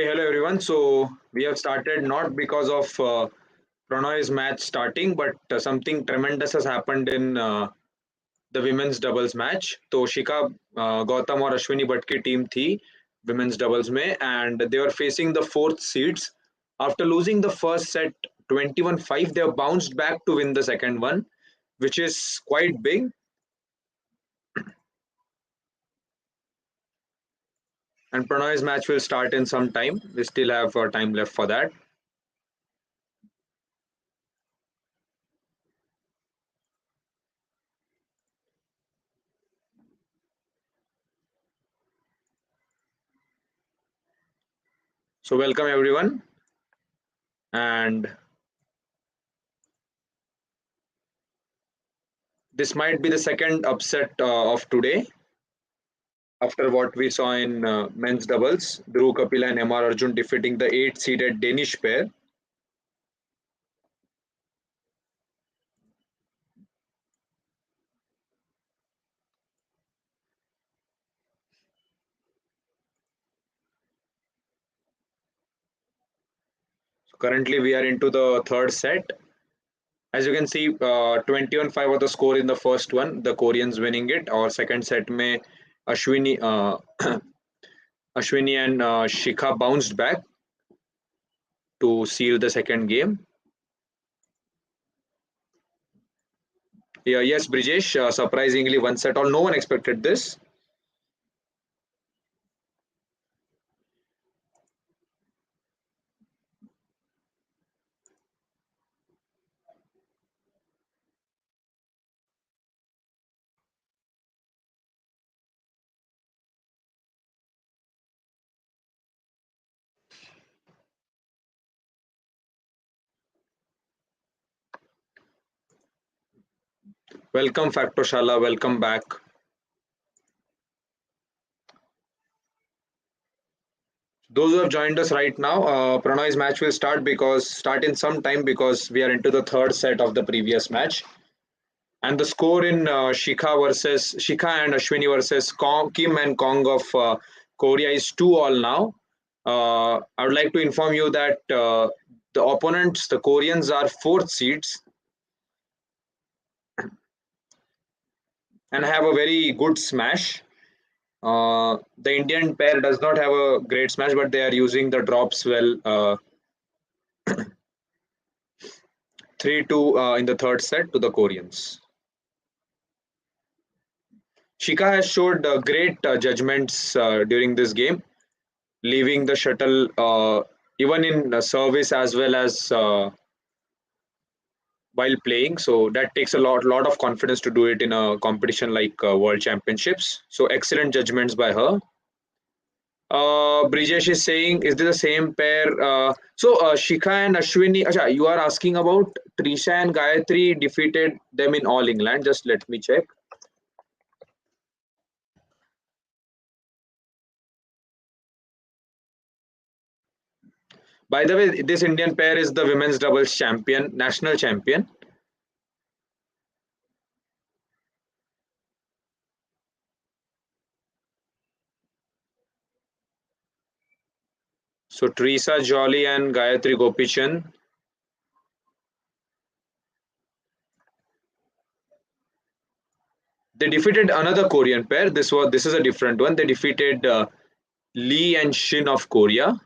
Hey, hello everyone. So we have started not because of Prannoy's match starting, but something tremendous has happened in the women's doubles match. तो शिखा गौतम और अश्विनी भट्ट की team थी women's doubles में, and they were facing the fourth seeds. After losing the first set 21-5, they have bounced back to win the second one, which is quite big. And Prannoy's match will start in some time. We still have time left for that. So welcome everyone, and this might be the second upset of today after what we saw in men's doubles. Dhruv Kapila and MR Arjun defeating the 8 seeded Danish pair. So currently, we are into the third set. As you can see, 21-5 was the score in the first one, the Koreans winning it. Or second set, mein Ashwini, Ashwini and Shikha bounced back to seal the second game. Yeah, yes, Brijesh, surprisingly, one set all. No one expected this. Welcome, Factoshala. Welcome back. Those who have joined us right now, Prannoy's match will start in some time because we are into the third set of the previous match. And the score in Shikha and Ashwini versus Kim and Kong of Korea is 2-all now. I would like to inform you that the opponents, the Koreans, are fourth seeds and have a very good smash. The Indian pair does not have a great smash, but they are using the drops well. 3-2 in the third set to the Koreans. Shika has showed great judgments during this game, leaving the shuttle even in service as well as while playing. So that takes a lot of confidence to do it in a competition like World Championships. So excellent judgments by her. Brijesh is saying, is this the same pair? Shikha and Ashwini, Acha, you are asking about Trisha and Gayatri defeated them in All England. Just let me check. By the way, this Indian pair is the women's doubles champion, national champion. So Teresa Jolly and Gayatri Gopichan. They defeated another Korean pair. This is a different one. They defeated Lee and Shin of Korea.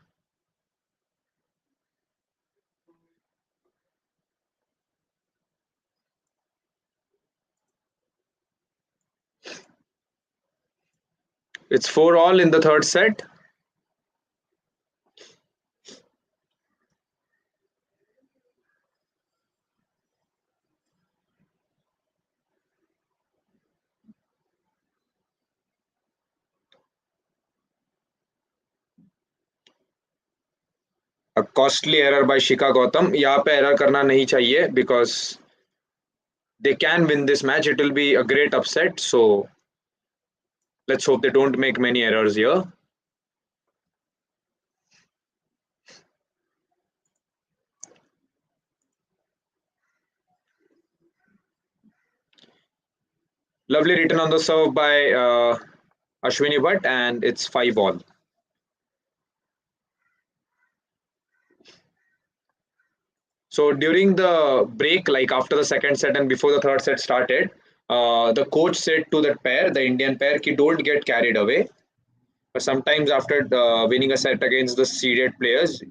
It's 4-all in the third set. A costly error by Shika Gautam. यहाँ पे error करना नहीं चाहिए because they can win this match. It will be a great upset. So let's hope they don't make many errors here. Lovely return on the serve by Ashwini Bhatt, and it's 5-all. So during the break, like after the second set and before the third set started, the coach said to that pair, the Indian pair, ki don't get carried away. But sometimes after winning a set against the seeded players,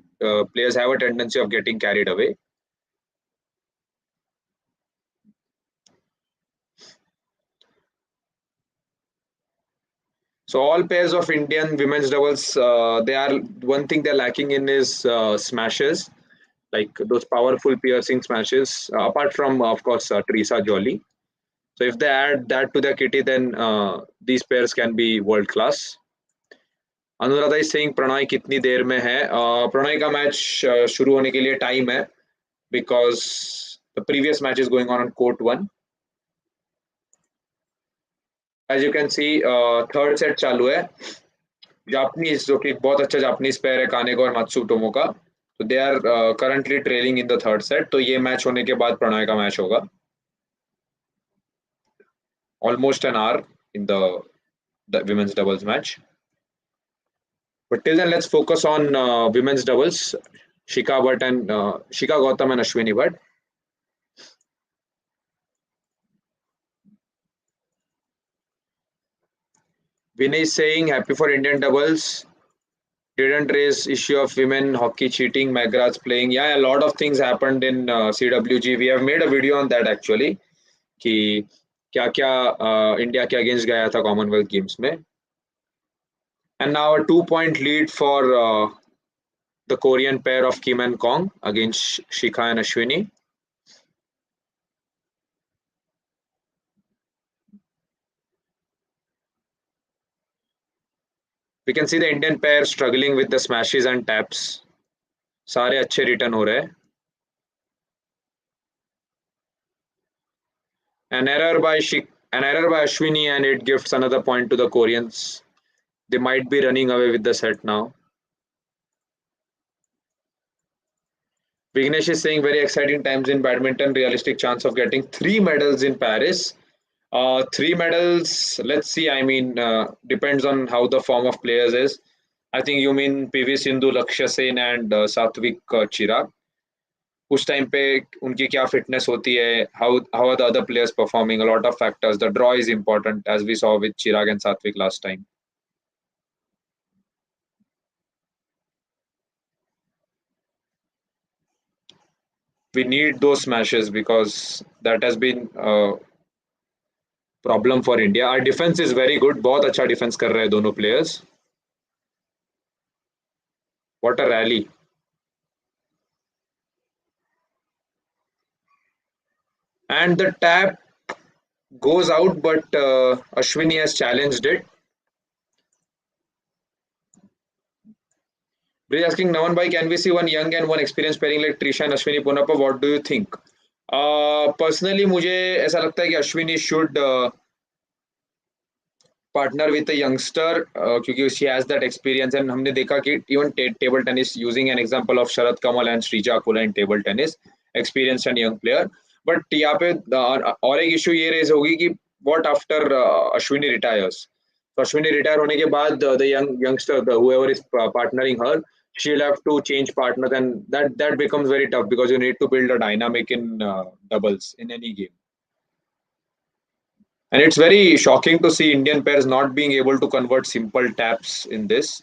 players have a tendency of getting carried away. So all pairs of Indian women's doubles, they are one thing they're lacking in is smashes, like those powerful piercing smashes. Apart from of course Teresa Jolly. So if they add that to their kitty, then these pairs can be world class. Anuradha is saying Prannoy कितनी देर में है प्रणॉय का match शुरू होने के लिए time है because the previous match is going on court one as you can see third set चालू है जापानीज जो कि बहुत अच्छा जापानीज पेयर है कानेगो और मात्सुटोमो का तो they are currently trailing in the third set तो ये मैच होने के बाद प्रणॉय का मैच होगा almost an hour in the women's doubles match but till then let's focus on women's doubles Shika Bhatt and Shika Gautam and Ashwini Bhatt. Vinay is saying happy for Indian doubles. Didn't raise issue of women hockey cheating. McGrath's playing. Yeah, a lot of things happened in CWG. We have made a video on that actually. कि क्या क्या India के against गया था Commonwealth games में. And now a 2-point lead for the Korean pair of Kim and Kong against Shikha and Ashwini. We can see the Indian pair struggling with the smashes and taps. सारे अच्छे return हो रहे हैं. An error by Ashwini and it gives another point to the Koreans. They might be running away with the set now. Vignesh is saying very exciting times in badminton. Realistic chance of getting 3 medals in Paris. 3 medals. Let's see. I mean, depends on how the form of players is. I think you mean PV Sindhu, Lakshya Sen, and Satwik Chirag. उस time पे उनकी क्या fitness होती है how are the other players performing a lot of factors the draw is important as we saw with Chirag and Satwik last time. We need those smashes because that has been a problem for India. Our defense is very good बहुत अच्छा defense कर रहे हैं दोनों players. What a rally. And the tap goes out but Ashwini has challenged it. Bridge asking Naman bhai, can we see one young and one experienced pairing like Trisha and Ashwini Punappa? What do you think? Personally, मुझे ऐसा लगता है कि Ashwini should partner with a youngster क्योंकि she has that experience and हमने देखा कि even table tennis using an example of Sharat Kamal and Srija Akula in table tennis, experienced and young player. But यहाँ पे और एक issue ये raise होगी कि what after Ashwini retires. So Ashwini retire होने के बाद the youngster, whoever is partnering her, she'll have to change partners and that becomes very tough because you need to build a dynamic in doubles in any game. And it's very shocking to see Indian pairs not being able to convert simple taps in this.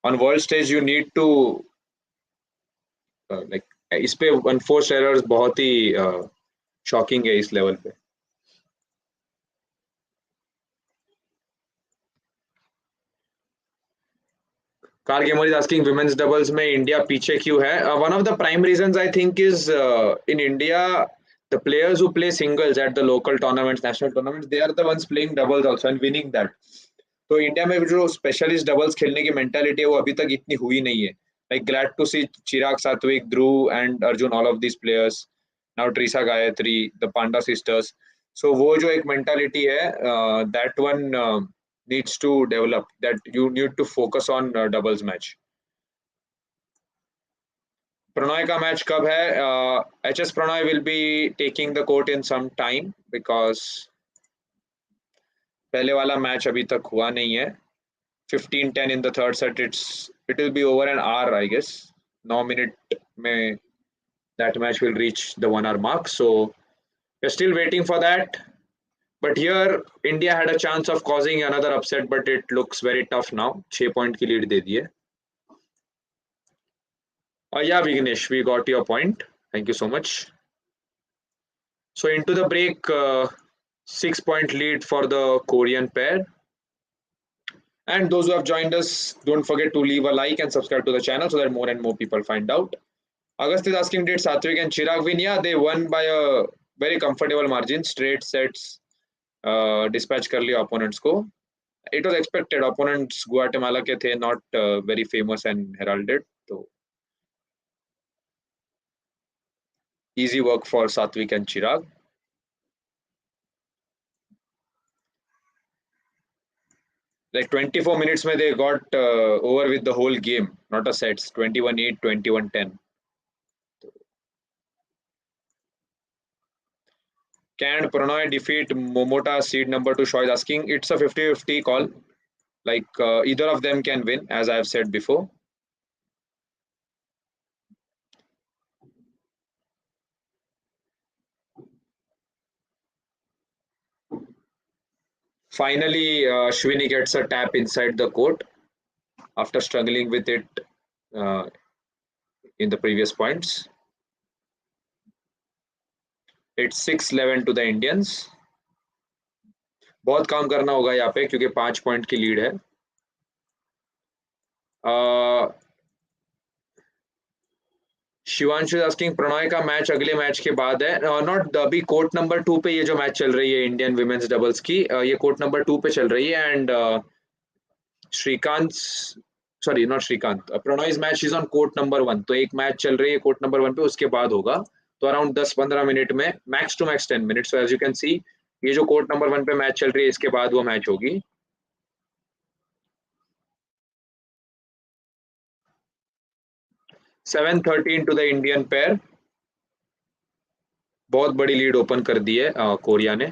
On world stage, you need to like इस पे unforced errors बहुत ही shocking है इस level पे. Car Gamer is asking women's doubles में India पीछे क्यों है? One of the prime reasons I think is in India the players who play singles at the local tournaments, national tournaments, they are the ones playing doubles also and winning that. तो India में जो specialist doubles खेलने की mentality है वो अभी तक इतनी हुई नहीं है. Like glad to see Chirag, Satwik, Dhruv and Arjun, all of these players. Now Teresa Gayatri, the Panda sisters. So वो जो एक मेंटालिटी है that one needs to develop. That you need to focus on doubles match. Prannoy का match कब है? HS Prannoy will be taking the court in some time because पहले वाला match अभी तक हुआ नहीं है. 15-10 in the third set. It will be over an hour, I guess. 9 minute में that match will reach the 1 hour mark. So we're still waiting for that. But here India had a chance of causing another upset, but it looks very tough now. 6 point की lead दे दी है. Yeah, Vignesh, we got your point. Thank you so much. So into the break, 6 point lead for the Korean pair. And those who have joined us, don't forget to leave a like and subscribe to the channel so that more and more people find out. August is asking, did Satwik and Chirag win? Yeah, they won by a very comfortable margin. Straight sets dispatch कर लिया opponents को. It was expected. Opponents Guatemala के थे, not very famous and heralded. So easy work for Satwik and Chirag. Like 24 minutes mein they got over with the whole game, not a sets. 21-8, 21-10. Can Prannoy defeat Momota seed number 2? Shaw is asking. It's a 50-50 call. Like either of them can win, as I have said before. Finally, Shwini gets a tap inside the court after struggling with it uh, in the previous points. It's 6-11 to the Indians. बहुत काम करना होगा यहाँ पे क्योंकि 5 point की lead है. Shivanshu asking Prannoy का मैच अगले मैच के बाद है. नॉट अभी कोर्ट नंबर 2 पे ये जो मैच चल रही है इंडियन विमेंस डबल्स की, ये कोर्ट नंबर 2 पे चल रही है. And Srikanth, sorry not Srikanth, Prannoy's match is on court number 1. तो एक मैच चल रही है कोर्ट नंबर 1 पे, उसके बाद होगा. तो अराउंड 10-15 मिनट में, max two max 10 minute. So as you can see, ये जो कोर्ट नंबर 1 पे मैच चल रही है इसके बाद वो मैच होगी. 7-13 टू द इंडियन पेयर. बहुत बड़ी लीड ओपन कर दी है कोरिया ने.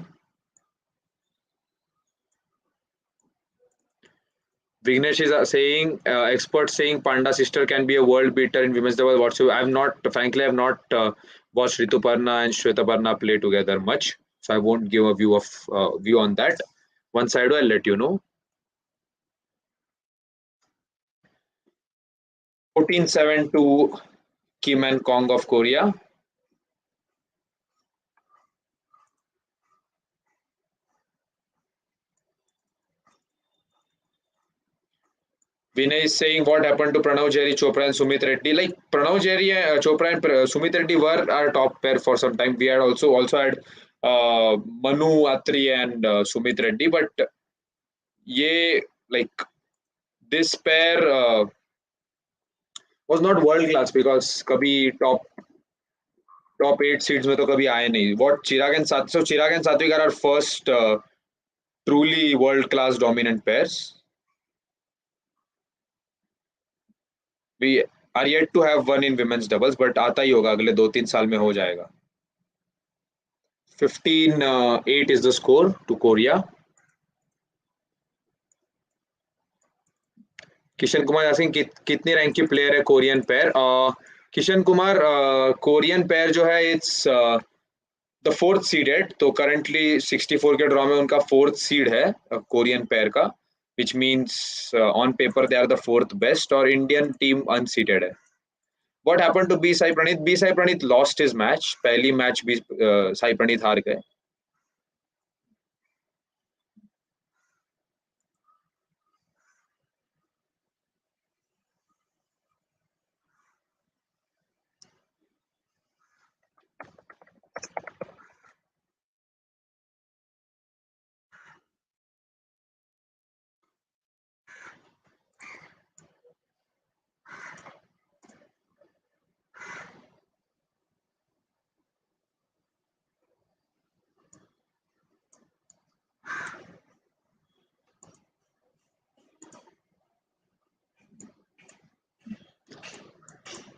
Vignesh is saying, experts saying Panda sister can be a world beater in women's double. Whatsoever, frankly, I have not watched Rituparna and Shwetaparna play together much, so I won't give a view on that. Once I do, I'll let you know. 14-7 to Kim and Kong of Korea. Vinay is saying, what happened to Pranav Jerry, Chopra and Sumit Reddy? Like Pranav Jerry, Chopra and Sumit Reddy were our top pair for some time. We had also had Manu Atri and Sumit Reddy, but ये like this pair was not world class because कभी top 8 seeds में तो कभी आए नहीं. What Chirag and Satwik are our first truly world class dominant pairs. We are yet to have one in women's doubles, but आता ही होगा, अगले 2-3 साल में हो जाएगा. 15-8 is the score to Korea. Kishan Kumar asking कितनी रैंक की प्लेयर है Korean pair. Kishan Kumar, Korean pair जो है इट्स द 4th सीडेड. तो करंटली 64 के ड्रॉ में उनका 4th सीड है कोरियन पेयर का, which means on paper they are the 4th best. और इंडियन टीम अनसीडेड है. What happened to B Sai Pranit? B Sai Pranit lost his match. पहली match भी साई प्रणीत हार गए.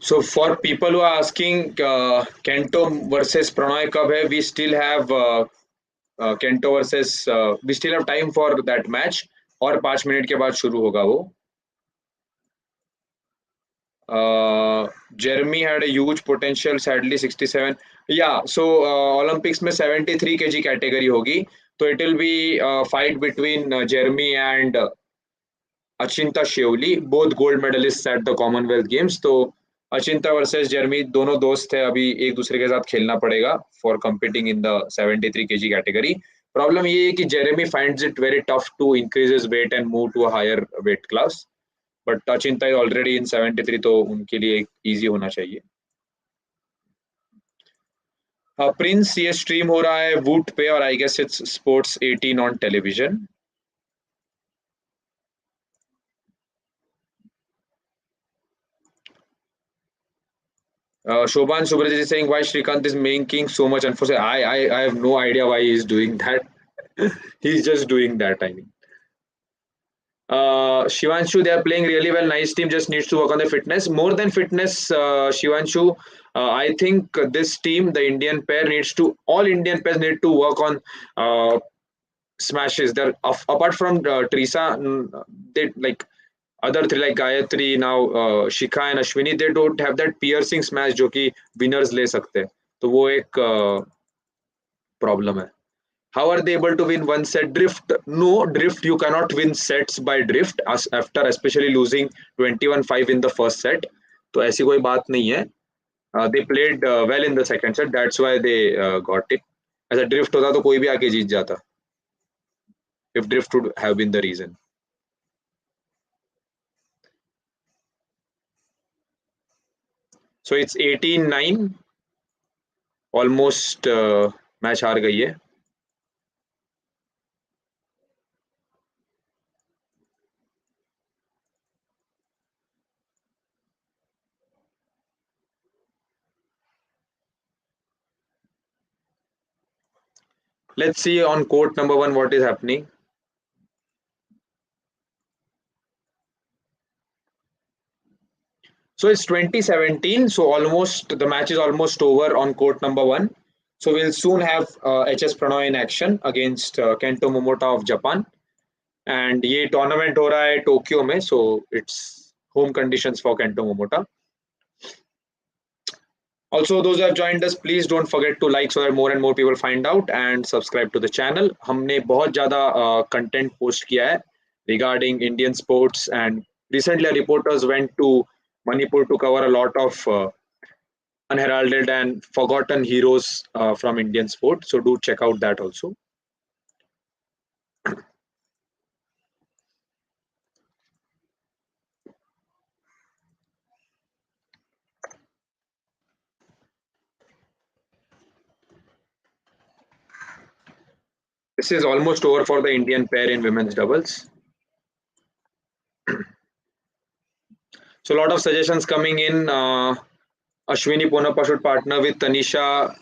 So for people who are asking Kento versus Prannoy कब है, we still have Kento versus we still have time for that match. और 5 minute के बाद शुरू होगा वो. Uh, Jeremy had a huge potential, sadly 67. Yeah, so Olympics में 73 kg category होगी, तो it will be fight between Jeremy and Achinta Shevli, both gold medalists at the Commonwealth Games. तो अचिंता वर्सेस जर्मी दोनों दोस्त है, अभी एक दूसरे के साथ खेलना पड़ेगा for competing in the 73 kg category. Problem ये है कि Jeremy finds it very tough to increase his weight and move to a higher weight class. But Achinta is already in 73, तो उनके लिए इजी होना चाहिए. प्रिंस ये स्ट्रीम हो रहा है वूट पे, और I guess it's sports 18 on television. Shobhan Subrajit is saying why Srikanth is making so much emphasis. I have no idea why he is doing that. He's just doing that. I mean, Shivanshu, they are playing really well. Nice team, just needs to work on the fitness. More than fitness, Shivanshu, I think this team, the Indian pair, all Indian pairs need to work on smashes. They're apart from Teresa, they like other three like Gayatri now, Shikha and Ashwini. They don't have that piercing smash जो कि winners ले सकते हैं. तो वो एक problem है. How are they able to win one set? Drift? No, drift. You cannot win sets by drift. As after especially losing 21-5 in the first set. तो ऐसी कोई बात नहीं है. They played well in the second set. That's why they got it. ऐसा drift होता तो कोई भी आके जीत जाता. If drift would have been the reason. So it's 18-9. Almost match हार गई है. Let's see on court number 1 what is happening. So it's 2017. So almost the match is almost over on court number 1. So we'll soon have HS Prannoy in action against Kento Momota of Japan. And ये tournament हो रहा है Tokyo में, so it's home conditions for Kento Momota. Also, those who have joined us, please don't forget to like so that more and more people find out, and subscribe to the channel. हमने बहुत ज़्यादा content post किया है regarding Indian sports, and recently reporters went to Manipur to cover a lot of unheralded and forgotten heroes from Indian sport. So do check out that also. This is almost over for the Indian pair in women's doubles. So a lot of suggestions coming in. Ashwini Ponappa should partner with Tanisha.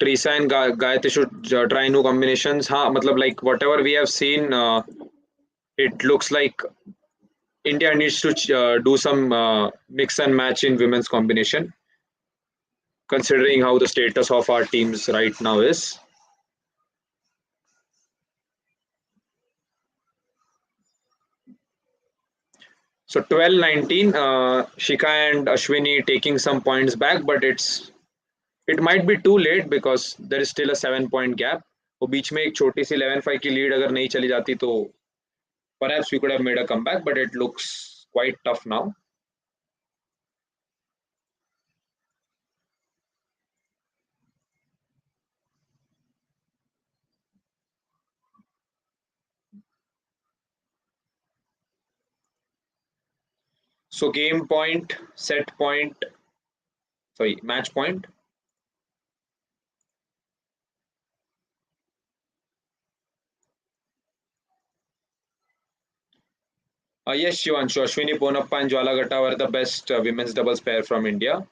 Teresa and Gayatri should try new combinations. हाँ, मतलब like whatever we have seen, it looks like India needs to do some mix and match in women's combination, considering how the status of our teams right now is. So 12-19, Shikha and Ashwini taking some points back, but it might be too late because there is still a 7-point gap. वो बीच में एक छोटी सी 11-5 की lead अगर नहीं चली जाती तो perhaps we could have made a comeback, but it looks quite tough now. So game point, set point, sorry, match point. Yes, Shivanshu, Ashwini Ponappa and Jwala Gata were the best women's doubles pair from India.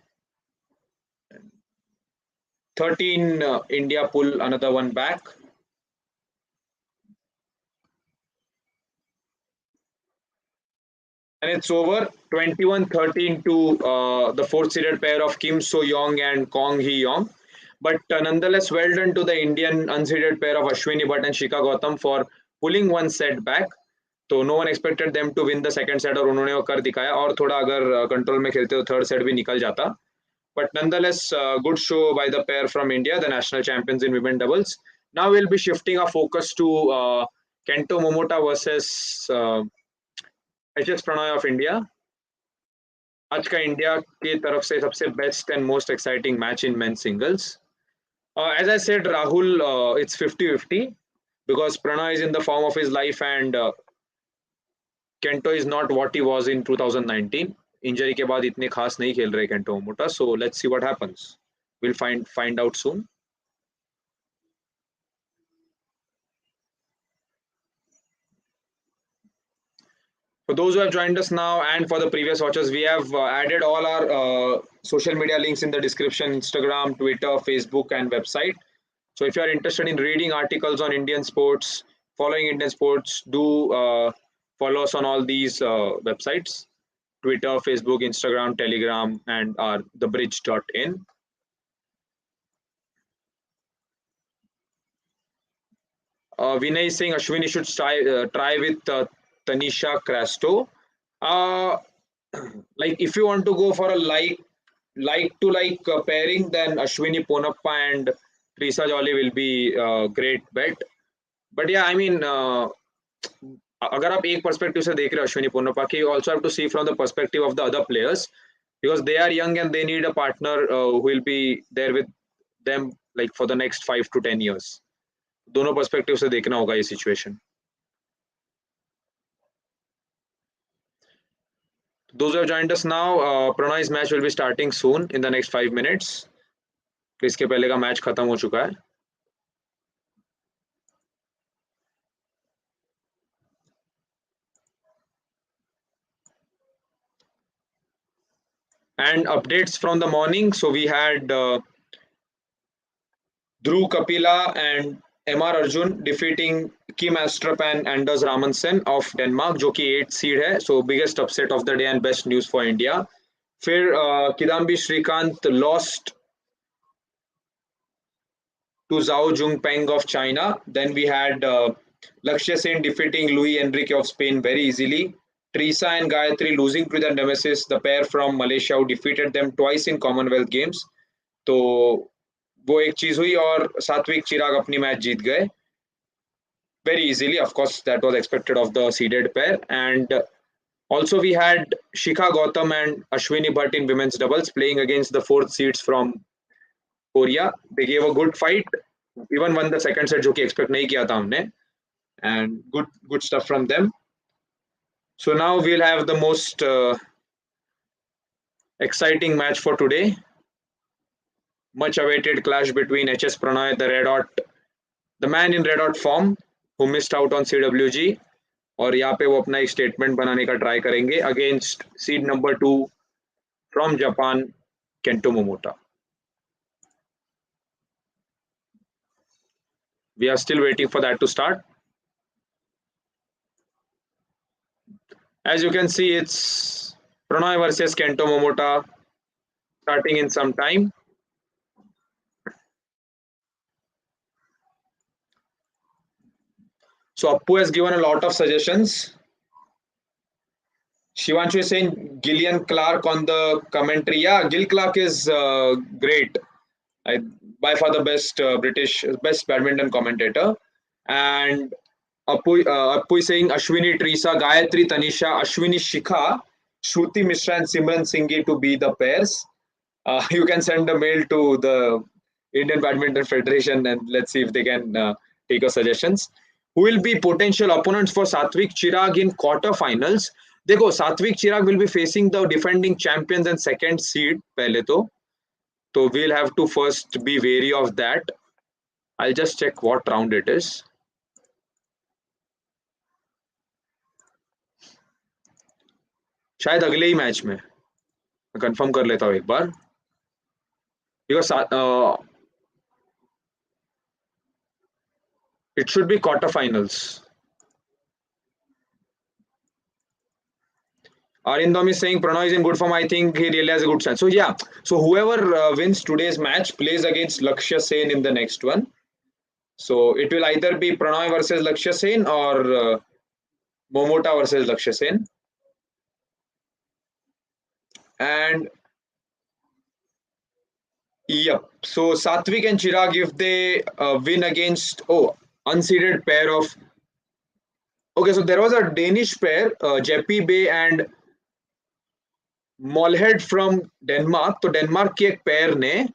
13 India pull another one back. And it's over 21-13 to the fourth seeded pair of Kim So Young and Kong Hee Yong. But nonetheless, well done to the Indian unseeded pair of Ashwini Bhatt and Shikha Gautam for pulling one set back. तो no one expected them to win the second set और उन्होंने वो कर दिखाया और थोड़ा अगर control में खेलते तो थर्ड सेट भी निकल जाता. But nonetheless, good show by the pair from India, the national champions in women doubles. Now we'll be shifting our focus to Kento Momota versus HS Prannoy of India. आज का India की तरफ से सबसे best and most exciting match in main singles. As I said, Rahul, it's 50-50 because Prannoy is in the form of his life and Kento is not what he was in 2019. Injury के बाद इतने खास नहीं खेल रहे Kento Momota. So let's see what happens. We'll find out soon. For those who have joined us now and for the previous watchers, we have added all our social media links in the description: Instagram, Twitter, Facebook, and website. So if you are interested in reading articles on Indian sports, following Indian sports, do follow us on all these websites: Twitter, Facebook, Instagram, Telegram, and thebridge.in. Vinay is saying Ashwini should try with Tanisha Crasto. Like if you want to go for a like pairing, then Ashwini Ponappa and Teresa Jolly will be a great bet. But yeah, I mean, अगर आप एक perspective से देख रहे हो अश्विनी पोन्नप्पा की, you also have to see from the perspective of the other players because they are young and they need a partner who will be there with them like for the next 5 to 10 years. दोनों perspective से देखना होगा ये situation. Those who have joined us now, Prannoy's match will be starting soon in the next 5 minutes. इसके पहले का match खत्म हो चुका है. And updates from the morning. So we had Dhruv Kapila and MR Arjun defeating Kim Astrup and Anders Ramansen of Denmark, जो कि 8th seed है. So biggest upset of the day and best news for India. फिर Kidambi Srikanth lost to Zhao Jungpeng of China. Then we had Lakshya Sen defeating Luis Enrique of Spain very easily. Teresa and Gayatri losing to their nemesis, the pair from Malaysia who defeated them twice in Commonwealth Games. तो वो एक चीज हुई और सात्विक चिराग अपनी match जीत गए very easily. Of course, that was expected of the seeded pair. And also we had Shikha Gautam and Ashwini Bhatt in women's doubles playing against the 4th seeds from Korea. They gave a good fight. Even won the second set, जो कि expect नहीं किया था हमने. And good stuff from them. So now we'll have the most exciting match for today. Much awaited clash between HS Prannoy, the man in red hot form who missed out on CWG, और यहाँ पे वो अपना एक statement बनाने का try करेंगे against seed number 2 from Japan Kento Momota. We are still waiting for that to start. As you can see, it's Prannoy versus Kento Momota starting in some time. So Appu has given a lot of suggestions. Shivanshu is saying Gillian Clark on the commentary. Yeah, Gil Clark is great. By far the best badminton commentator. And Appu is saying Ashwini, Teresa, Gayatri, Tanisha, Ashwini, Shikha, Shruti Mishra and Simran Singhi to be the pairs. You can send a mail to the Indian Badminton Federation and let's see if they can take your suggestions. Who will be potential opponents for Satwik Chirag in quarterfinals? देखो, Satwik Chirag will be facing the defending champions and second seed पहले तो we'll have to first be wary of that. I'll just check what round it is. शायद अगले ही match में मैं confirm कर लेता हूँ एक बार because it should be quarterfinals. Arindam is saying Prannoy is in good form. I think he really has a good chance. So yeah, so whoever wins today's match plays against Lakshya Sen in the next one. So it will either be Prannoy versus Lakshya Sen or Momota versus Lakshya Sen. And yep, so Satwik and Chirag, if they win against unseeded pair of okay, so there was a Danish pair, Jeppy Bay and Molhead from Denmark. तो Denmark की एक pair ने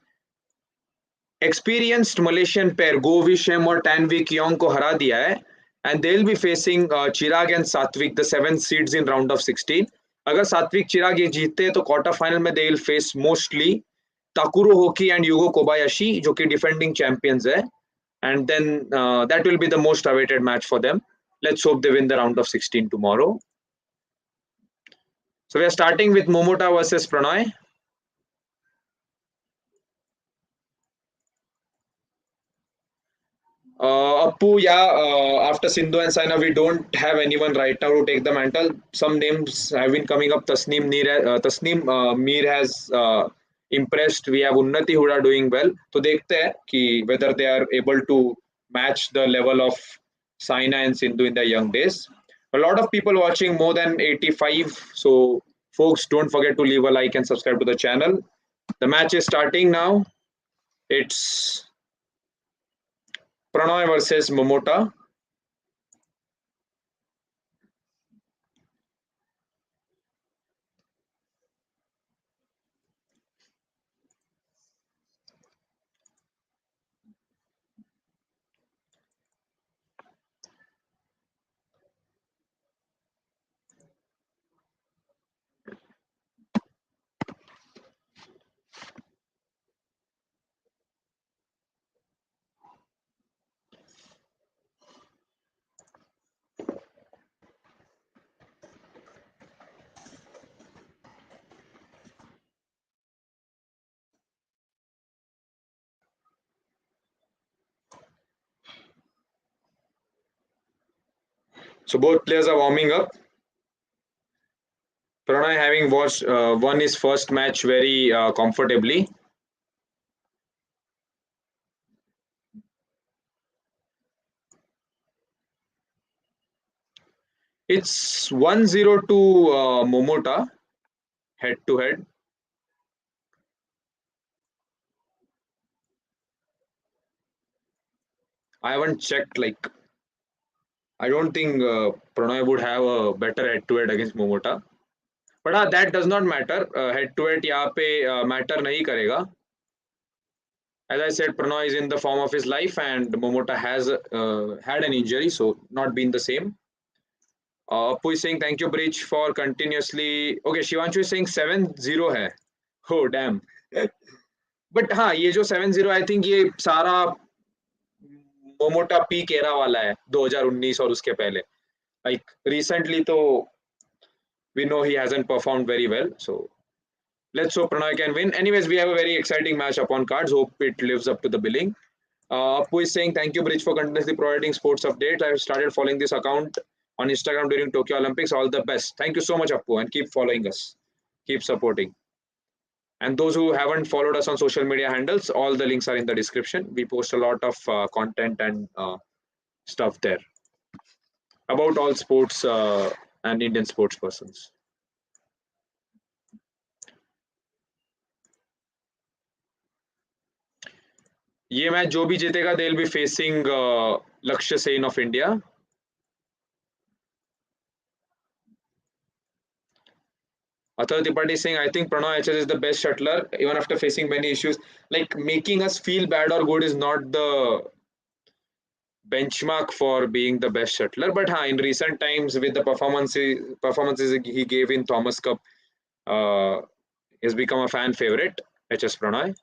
experienced Malaysian pair Go Vishem और Tan Wee Kyong को हरा दिया है and they'll be facing Chirag and Satwik, the 7 seeds in round of 16. अगर सात्विक चिराग ये जीतते तो क्वार्टर फाइनल में they will face mostly Takuro Hoki and Yugo Kobayashi जो कि डिफेंडिंग चैंपियंस है and then that will be the most awaited match for them. Let's hope they win the round of 16 tomorrow. So we are starting with Momota versus Prannoy. Appu, yeah, after Sindhu and Saina, we don't have anyone right now to take the mantle. Some names have been coming up. Tasneem Mir has impressed. We have Unnati Huda doing well. So देखते हैं कि whether they are able to match the level of Saina and Sindhu in their young days. A lot of people watching, more than 85. So folks, don't forget to leave a like and subscribe to the channel. The match is starting now. It's Prannoy versus Momota. So both players are warming up. Prannoy having won his first match very comfortably. It's 1-0 to Momota head to head. I haven't checked. Like, I don't think Prannoy would have a better head to head against Momota. But that does not matter. Head to head यहाँ पे matter नहीं करेगा. As I said, Prannoy is in the form of his life, and Momota has had an injury, so not been the same. Appu is saying thank you, Bridge, for continuously. Okay, Shivanshu is saying 7-0 है. Oh damn. But हाँ, ये जो 7-0 I think ये सारा Momota peak era वाला है 2019 और उसके पहले. लाइक रिसेंटली तो we know he hasn't performed very well, so let's hope Prannoy can win. Anyways, we have a very exciting match upon cards. Hope it lives up to the billing. Appu is saying thank you, Bridge, for continuously providing sports updates. I started following this account on Instagram during Tokyo Olympics. All the best. Thank you so much, Appu, and keep following us. Keep supporting. And those who haven't followed us on social media handles, all the links are in the description. We post a lot of content and stuff there about all sports and Indian sports persons. ये match जो भी जीतेगा they'll be facing Lakshya Sen of India. Athar Tripathi saying, I think Prannoy HS is the best shuttler, even after facing many issues. Like, making us feel bad or good is not the benchmark for being the best shuttler. But in recent times, with the performances he gave in Thomas Cup, he's become a fan favorite, HS Prannoy.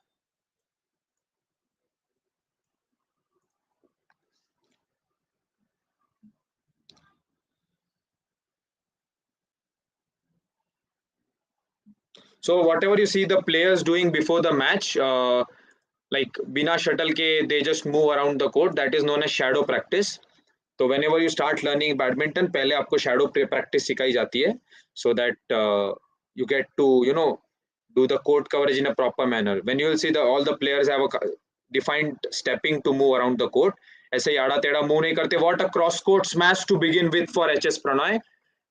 So whatever you see the players doing before the match, like bina shuttle ke, they just move around the court. That is known as shadow practice. So whenever you start learning badminton, पहले आपको shadow practice सिखाई जाती है, so that you get to do the court coverage in a proper manner. When you will see all the players have a defined stepping to move around the court, ऐसे ही आड़ा टेढ़ा मुंह नहीं करते. What a cross court smash to begin with for HS Prannoy.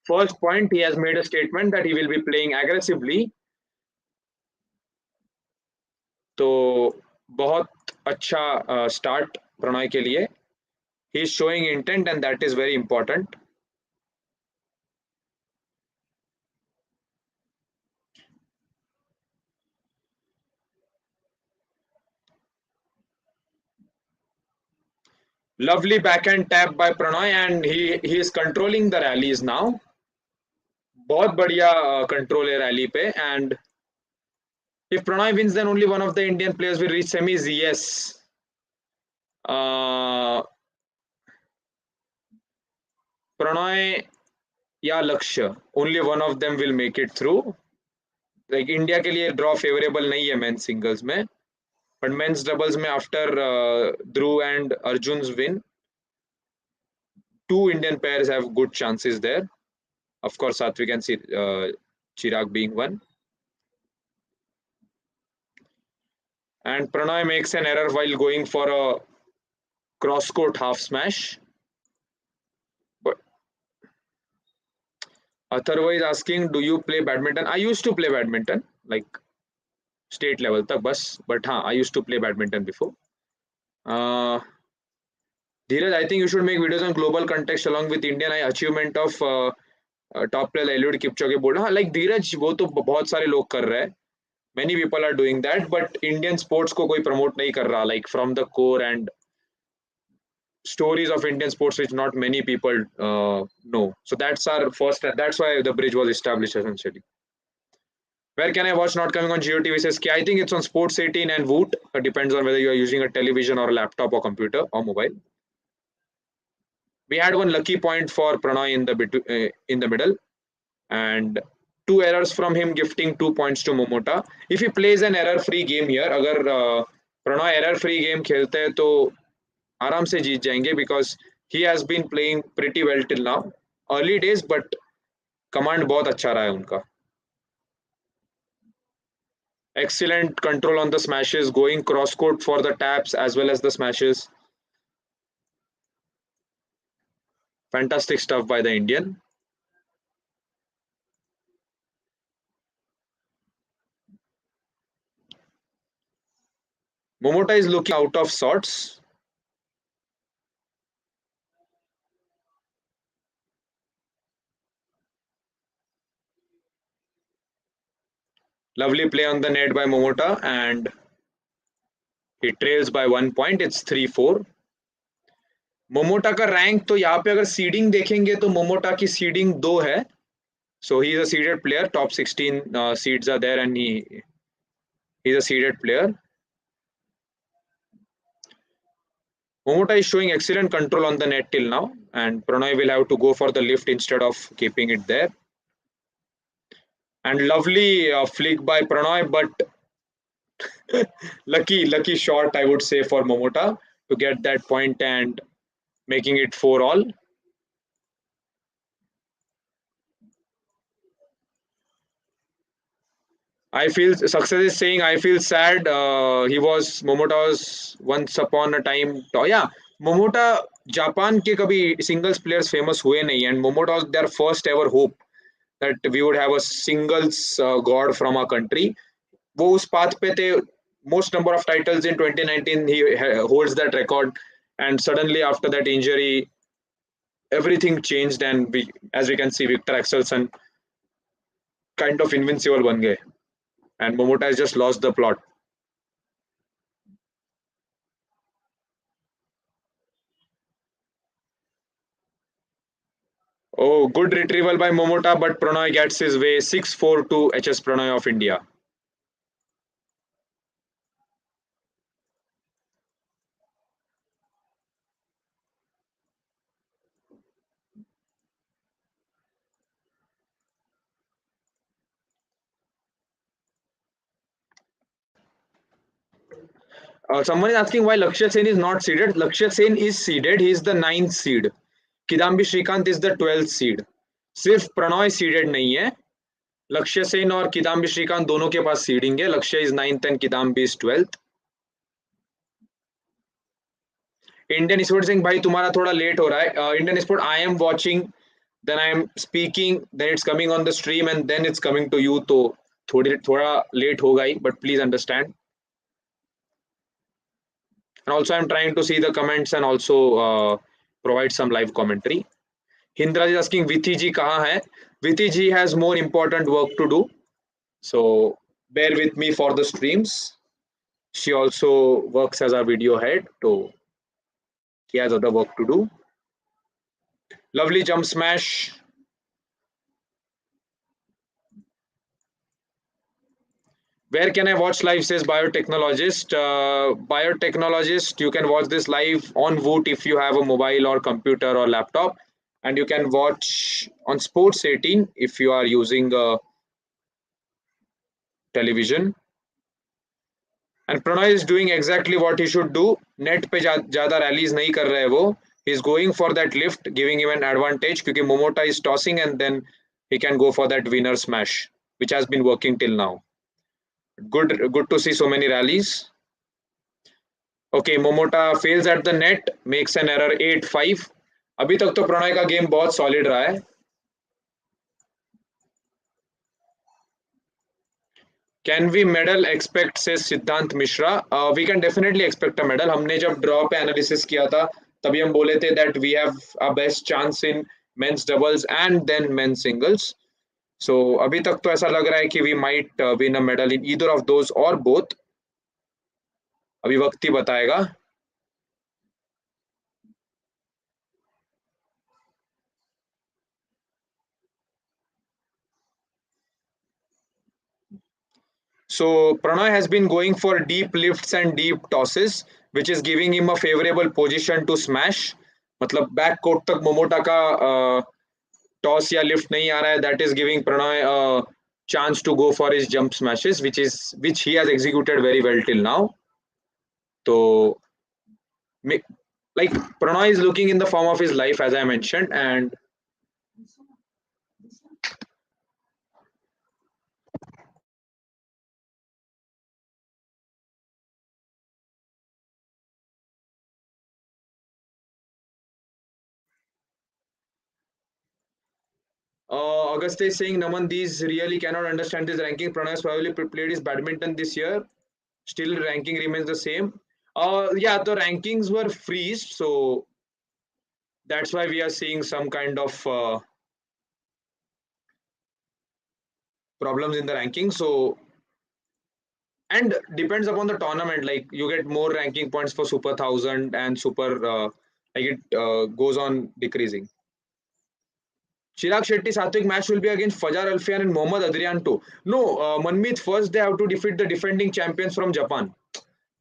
First point, he has made a statement that he will be playing aggressively. तो बहुत अच्छा start Prannoy के लिए. He is showing intent and that is very important. Lovely backhand tap by Prannoy and he is controlling the rallies now. बहुत बढ़िया control है rally पे. And if Prannoy wins, then only one of the Indian players will reach semis. Yes. Prannoy या लक्ष्य, only one of them will make it through. Like India के लिए draw favourable नहीं है मेंस सिंगल्स में, but men's doubles में after Dhruv and Arjun's win, two Indian pairs have good chances there. Of course, Satwik and Chirag being one. And Prannoy makes an error while going for a cross-court half smash. But Atharva is asking, do you play badminton? I used to play badminton, like state level tak bas. But हाँ, I used to play badminton before. Dheeraj, I think you should make videos on global context along with Indian achievement of top player Eliud Kipchoge board. हाँ, like धीरज वो तो बहुत सारे लोग कर रहे हैं. Many people are doing that, but Indian sports को कोई promote नहीं कर रहा, like from the core and stories of Indian sports which not many people know. So that's our first. That's why the bridge was established essentially. Where can I watch Not Coming on GOTV says K. I think it's on Sports 18 and Woot. It depends on whether you are using a television or a laptop or computer or mobile. We had one lucky point for Prannoy in the middle, and two errors from him, gifting 2 points to Momota. If he plays an error-free game here, अगर Prannoy error-free game खेलते हैं तो आराम से जीत जाएंगे, because he has been playing pretty well till now. Early days, but command बहुत अच्छा रहा है उनका. Excellent control on the smashes, going cross court for the taps as well as the smashes. Fantastic stuff by the Indian. Momota is looking out of sorts. Lovely play on the net by Momota, and he trails by 1 point. It's 3-4. Momota का rank तो यहाँ पे अगर seeding देखेंगे तो Momota की seeding 2 है. So he is a seeded player. Top 16 seeds are there, and he's a seeded player. Momota is showing excellent control on the net till now, and Prannoy will have to go for the lift instead of keeping it there. And lovely flick by Prannoy, but lucky shot, I would say, for Momota to get that point and making it 4-all. I feel success is saying I feel sad. Momota was once upon a time. Yeah, Momota Japan के कभी singles players famous हुए नहीं, and Momota was their first ever hope that we would have a singles god from our country. वो उस path पे थे. Most number of titles in 2019 he holds that record, and suddenly after that injury everything changed, and as we can see, Victor Axelsen kind of invincible बन गए, and Momota has just lost the plot. Oh, good retrieval by Momota, but Prannoy gets his way. 6-4 to HS Prannoy of India. Someone is asking why Lakshya Sen is not seeded. Lakshya Sen is seeded. He is the 9th seed. Kidambi Srikanth is the 12th seed. सिर्फ Prannoy seeded नहीं है. लक्ष्य सेन और किदाम्बी श्रीकांत दोनों के पास seeding है. लक्ष्य is 9th and Kidambi is 12th. Indian sport Singh भाई तुम्हारा थोड़ा लेट हो रहा है. Indian sport I am watching, then I am speaking, then it's coming on the stream and then it's coming to you. तो थोड़ा लेट होगा ही, but please understand. And also I'm trying to see the comments and also provide some live commentary. Hindraj is asking Vithi ji kahan hai. Vithi ji has more important work to do, so bear with me for the streams. She also works as a video head, so he has other work to do. Lovely jump smash. Where can I watch live, says biotechnologist. Biotechnologist, you can watch this live on Voot if you have a mobile or computer or laptop, and you can watch on Sports 18 if you are using a television. And Prannoy is doing exactly what he should do. Net पे ज़्यादा rallies नहीं कर रहे वो. He's going for that lift, giving him an advantage क्योंकि Momota is tossing and then he can go for that winner smash, which has been working till now. Good to see so many rallies. Okay, Momota fails at the net, makes an error 8-5. अभी तक तो प्रणय का game बहुत solid रहा है. Can we medal expect, says सिद्धांत Mishra. We can definitely expect a medal. हमने जब ड्रॉ पे एनालिसिस किया था तभी हम बोले थे that we have a best chance in men's doubles and then men's singles. So अभी तक तो ऐसा लग रहा है कि we might win a medal in either of those or both. अभी वक्त ही बताएगा. So Prannoy has been going for deep lifts and deep tosses, which is giving him a favorable position to smash. मतलब back court तक Momota का toss या lift नहीं आ रहा है. That is giving Prannoy a chance to go for his jump smashes, which he has executed very well till now. So like Prannoy is looking in the form of his life, as I mentioned, and Auguste is saying, Naman, these really cannot understand this ranking. Prannoy has probably played his badminton this year. Still, ranking remains the same. Yeah, the rankings were freezed, so that's why we are seeing some kind of problems in the ranking. So, and depends upon the tournament. Like you get more ranking points for Super 1000 and Super, like it goes on decreasing. Chirag Shetty Satwik match will be against Fajar Alfian and Mohammad Adrian too. No, Manmeet, first they have to defeat the defending champions from Japan.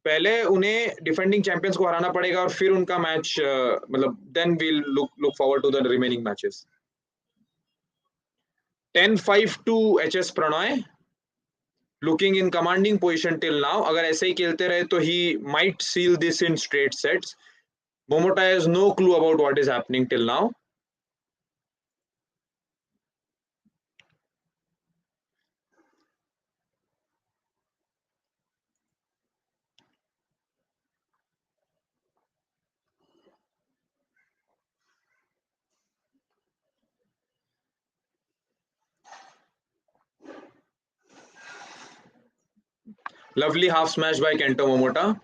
पहले उन्हें defending champions को हराना पड़ेगा और फिर उनका match मतलब then we look forward to the remaining matches. 10-5 to HS Prannoy, looking in commanding position till now. अगर ऐसे ही खेलते रहे तो he might seal this in straight sets. Momota has no clue about what is happening till now. Lovely half smash by Kento Momota.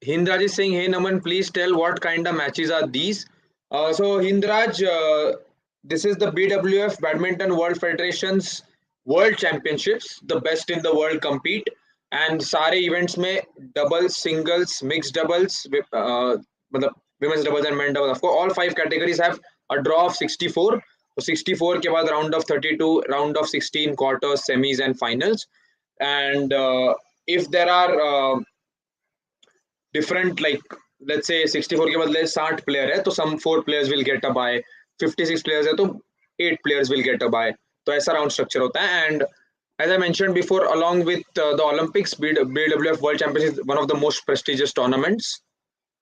Hindraj is saying, hey Naman, please tell what kind of matches are these. So Hindraj, this is the BWF Badminton World Federation's World Championships. The best in the world compete. And सारे events में doubles, singles, mixed doubles, मतलब women's doubles and men doubles. Of course, all 5 categories have a draw of 64. So 64 के बाद round of 32, round of 16, quarters, semis and finals. And if there are different, like let's say 64 के बदले 60 player है तो some 4 players will get a bye, 56 players है तो 8 players will get a bye. तो ऐसा राउंड स्ट्रक्चर होता है. And as I mentioned before, along with the Olympics, BWF World Championships is one of the most prestigious tournaments.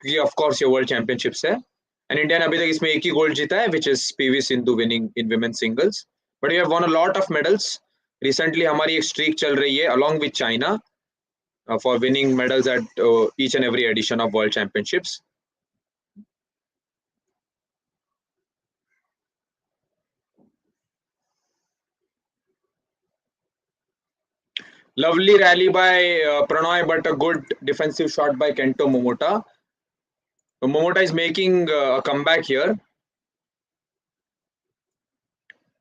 ये of course ये World Championships है. And India ने अभी तक इसमें एक ही गोल्ड जीता है, which is PV Sindhu winning in women's singles. But we have won a lot of medals. Recently हमारी एक streak चल रही है along with China for winning medals at each and every edition of World Championships. Lovely rally by Prannoy, but a good defensive shot by Kento Momota. Momota is making a comeback here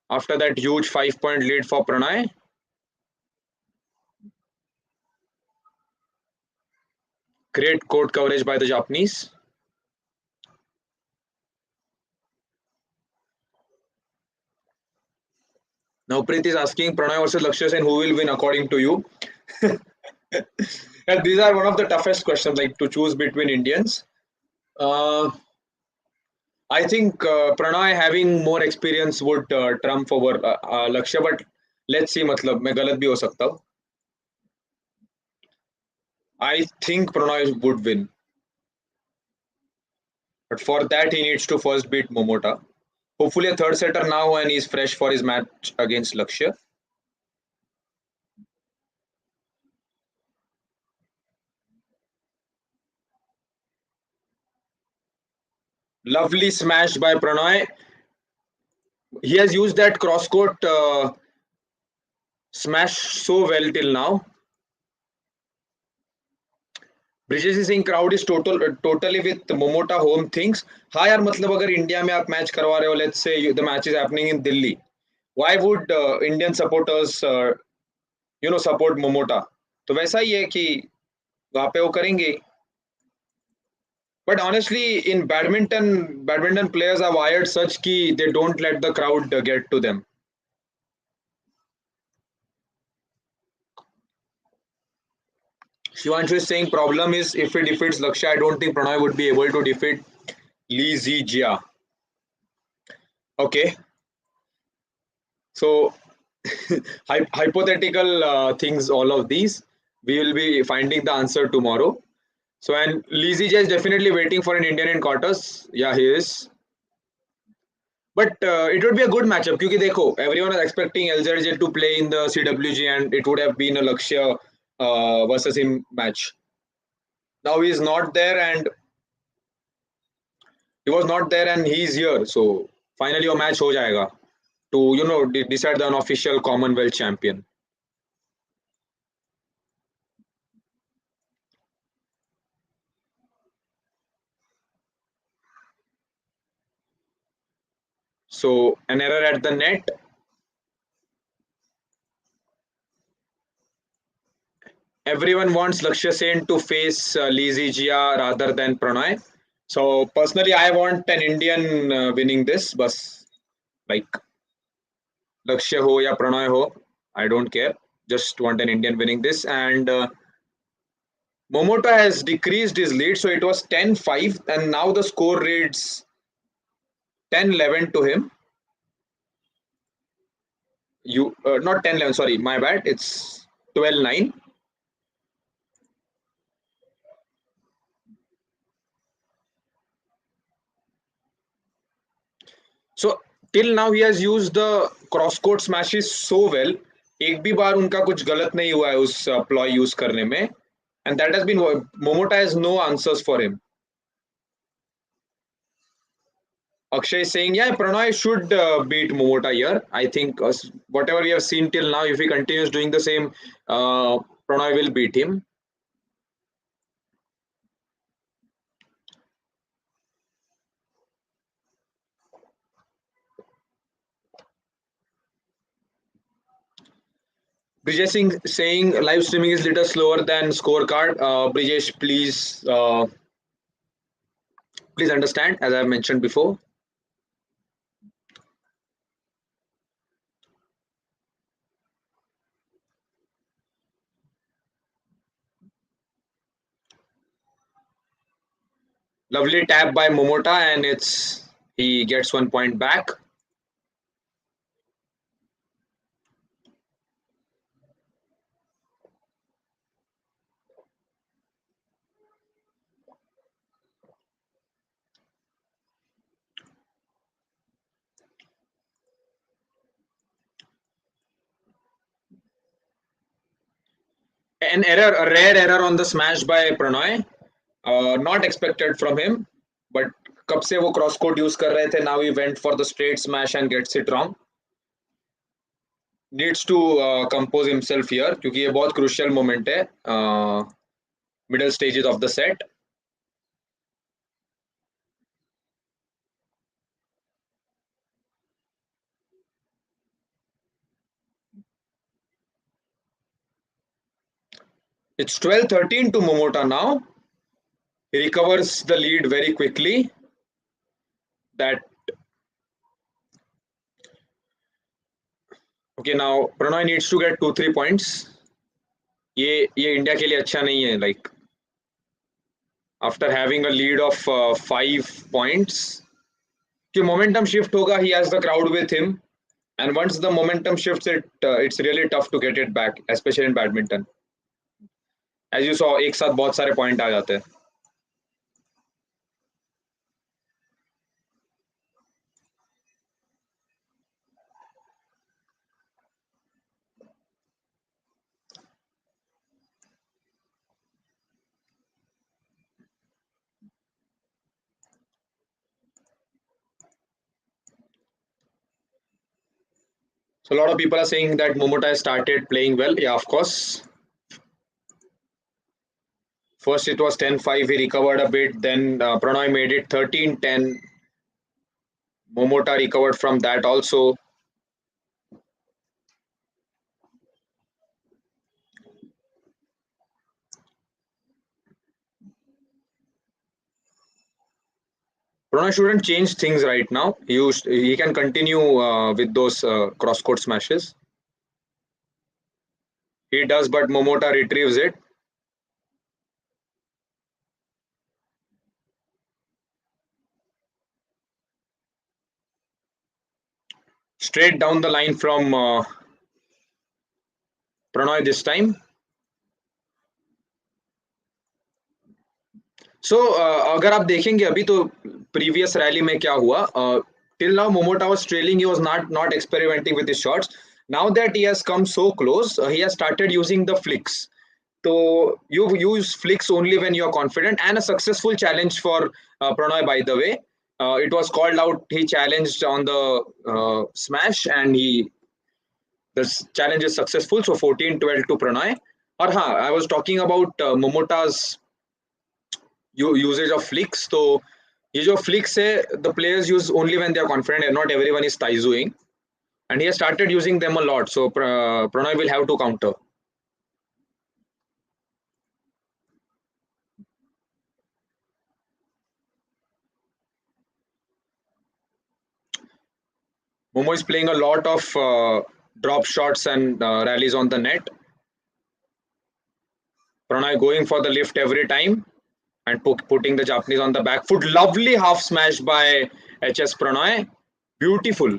after that huge 5-point lead for Prannoy. Great court coverage by the Japanese. Now Preet is asking Prannoy versus Lakshya Sen, who will win according to you? And these are one of the toughest questions, like to choose between Indians. Uh, I think Prannoy having more experience would trump over Lakshya, but let's see. मतलब मैं गलत भी हो सकता हूँ. I think Prannoy would win, but for that he needs to first beat Momota. Hopefully a third setter now, and he's fresh for his match against Lakshya. Lovely smash by Prannoy. He has used that cross court smash so well till now. Brijesh Singh crowd is totally with Momota home things. हाँ यार, मतलब अगर India में आप match करवा रहे हो, let's say the match is happening in Delhi, why would Indian supporters support Momota? तो वैसा ही है कि वहां पे वो करेंगे. But honestly, in badminton players are wired such कि they don't let the crowd get to them. Shivanshu is saying problem is if he defeats Lakshya, I don't think Prannoy would be able to defeat Lee Zijia. Okay, so hypothetical things, all of these, we will be finding the answer tomorrow. So, and Lee Zijia is definitely waiting for an Indian in quarters. Yeah, he is. But it would be a good matchup because देखो, everyone is expecting LZJ to play in the CWG and it would have been a Lakshya versus him match. Now he is not there and he was not there and he is here. So finally a match हो जाएगा to decide the unofficial Commonwealth champion. So an error at the net. Everyone wants Lakshya Sen to face Lee Zijia rather than Prannoy. So personally, I want an Indian winning this. Bus like Lakshya ho ya Prannoy ho, I don't care. Just want an Indian winning this. And Momota has decreased his lead, so it was 10-5, and now the score reads 10-11 to him. You not 10-11, sorry, my bad. It's 12-9. So till now he has used the cross court smashes so well. एक भी बार उनका कुछ गलत नहीं हुआ है उस ploy use करने में. And that has been Momota has no answers for him. Akshay is saying, yeah, Prannoy should beat Momota here. I think whatever we have seen till now, if he continues doing the same, Prannoy will beat him. Brijesh Singh saying live streaming is little slower than scorecard. Brijesh, please understand, as I have mentioned before. Lovely tap by Momota, and he gets 1 point back. An error, a rare error on the smash by Prannoy. Not expected from him, but कब से वो cross court use कर रहे थे, now he went for the straight smash and gets it wrong. Needs to compose himself here क्योंकि ये बहुत crucial moment है middle stages of the set. It's 12-13 to Momota now. He recovers the lead very quickly. That okay, now Prannoy needs to get 2-3 points. ये India के लिए अच्छा नहीं है, like after having a lead of 5 points. कि momentum shift होगा, he has the crowd with him, and once the momentum shifts, it's really tough to get it back, especially in badminton. As you saw, एक साथ बहुत सारे point आ जाते हैं. So a lot of people are saying that Momota has started playing well. Yeah, of course. First it was 10-5, he recovered a bit. Then Prannoy made it 13-10. Momota recovered from that also. Prannoy shouldn't change things right now. He can continue with those cross court smashes. He does, but Momota retrieves it. Straight down the line from Prannoy this time. So अगर आप देखेंगे अभी तो previous rally में क्या हुआ, till now Momota was trailing, he was not experimenting with his shots. Now that he has come so close, he has started using the flicks. So you use flicks only when you are confident, and a successful challenge for Prannoy, by the way. It was called out. He challenged on the smash, and the challenge is successful. So 14-12 to Prannoy. Or I was talking about Momota's usage of flicks. तो ये जो flicks है, the players use only when they are confident, and not everyone is taizuing, and he has started using them a lot. So Prannoy will have to counter. Momo is playing a lot of drop shots and rallies on the net. Prannoy going for the lift every time and putting the Japanese on the back foot. Lovely half smash by HS Prannoy. Beautiful.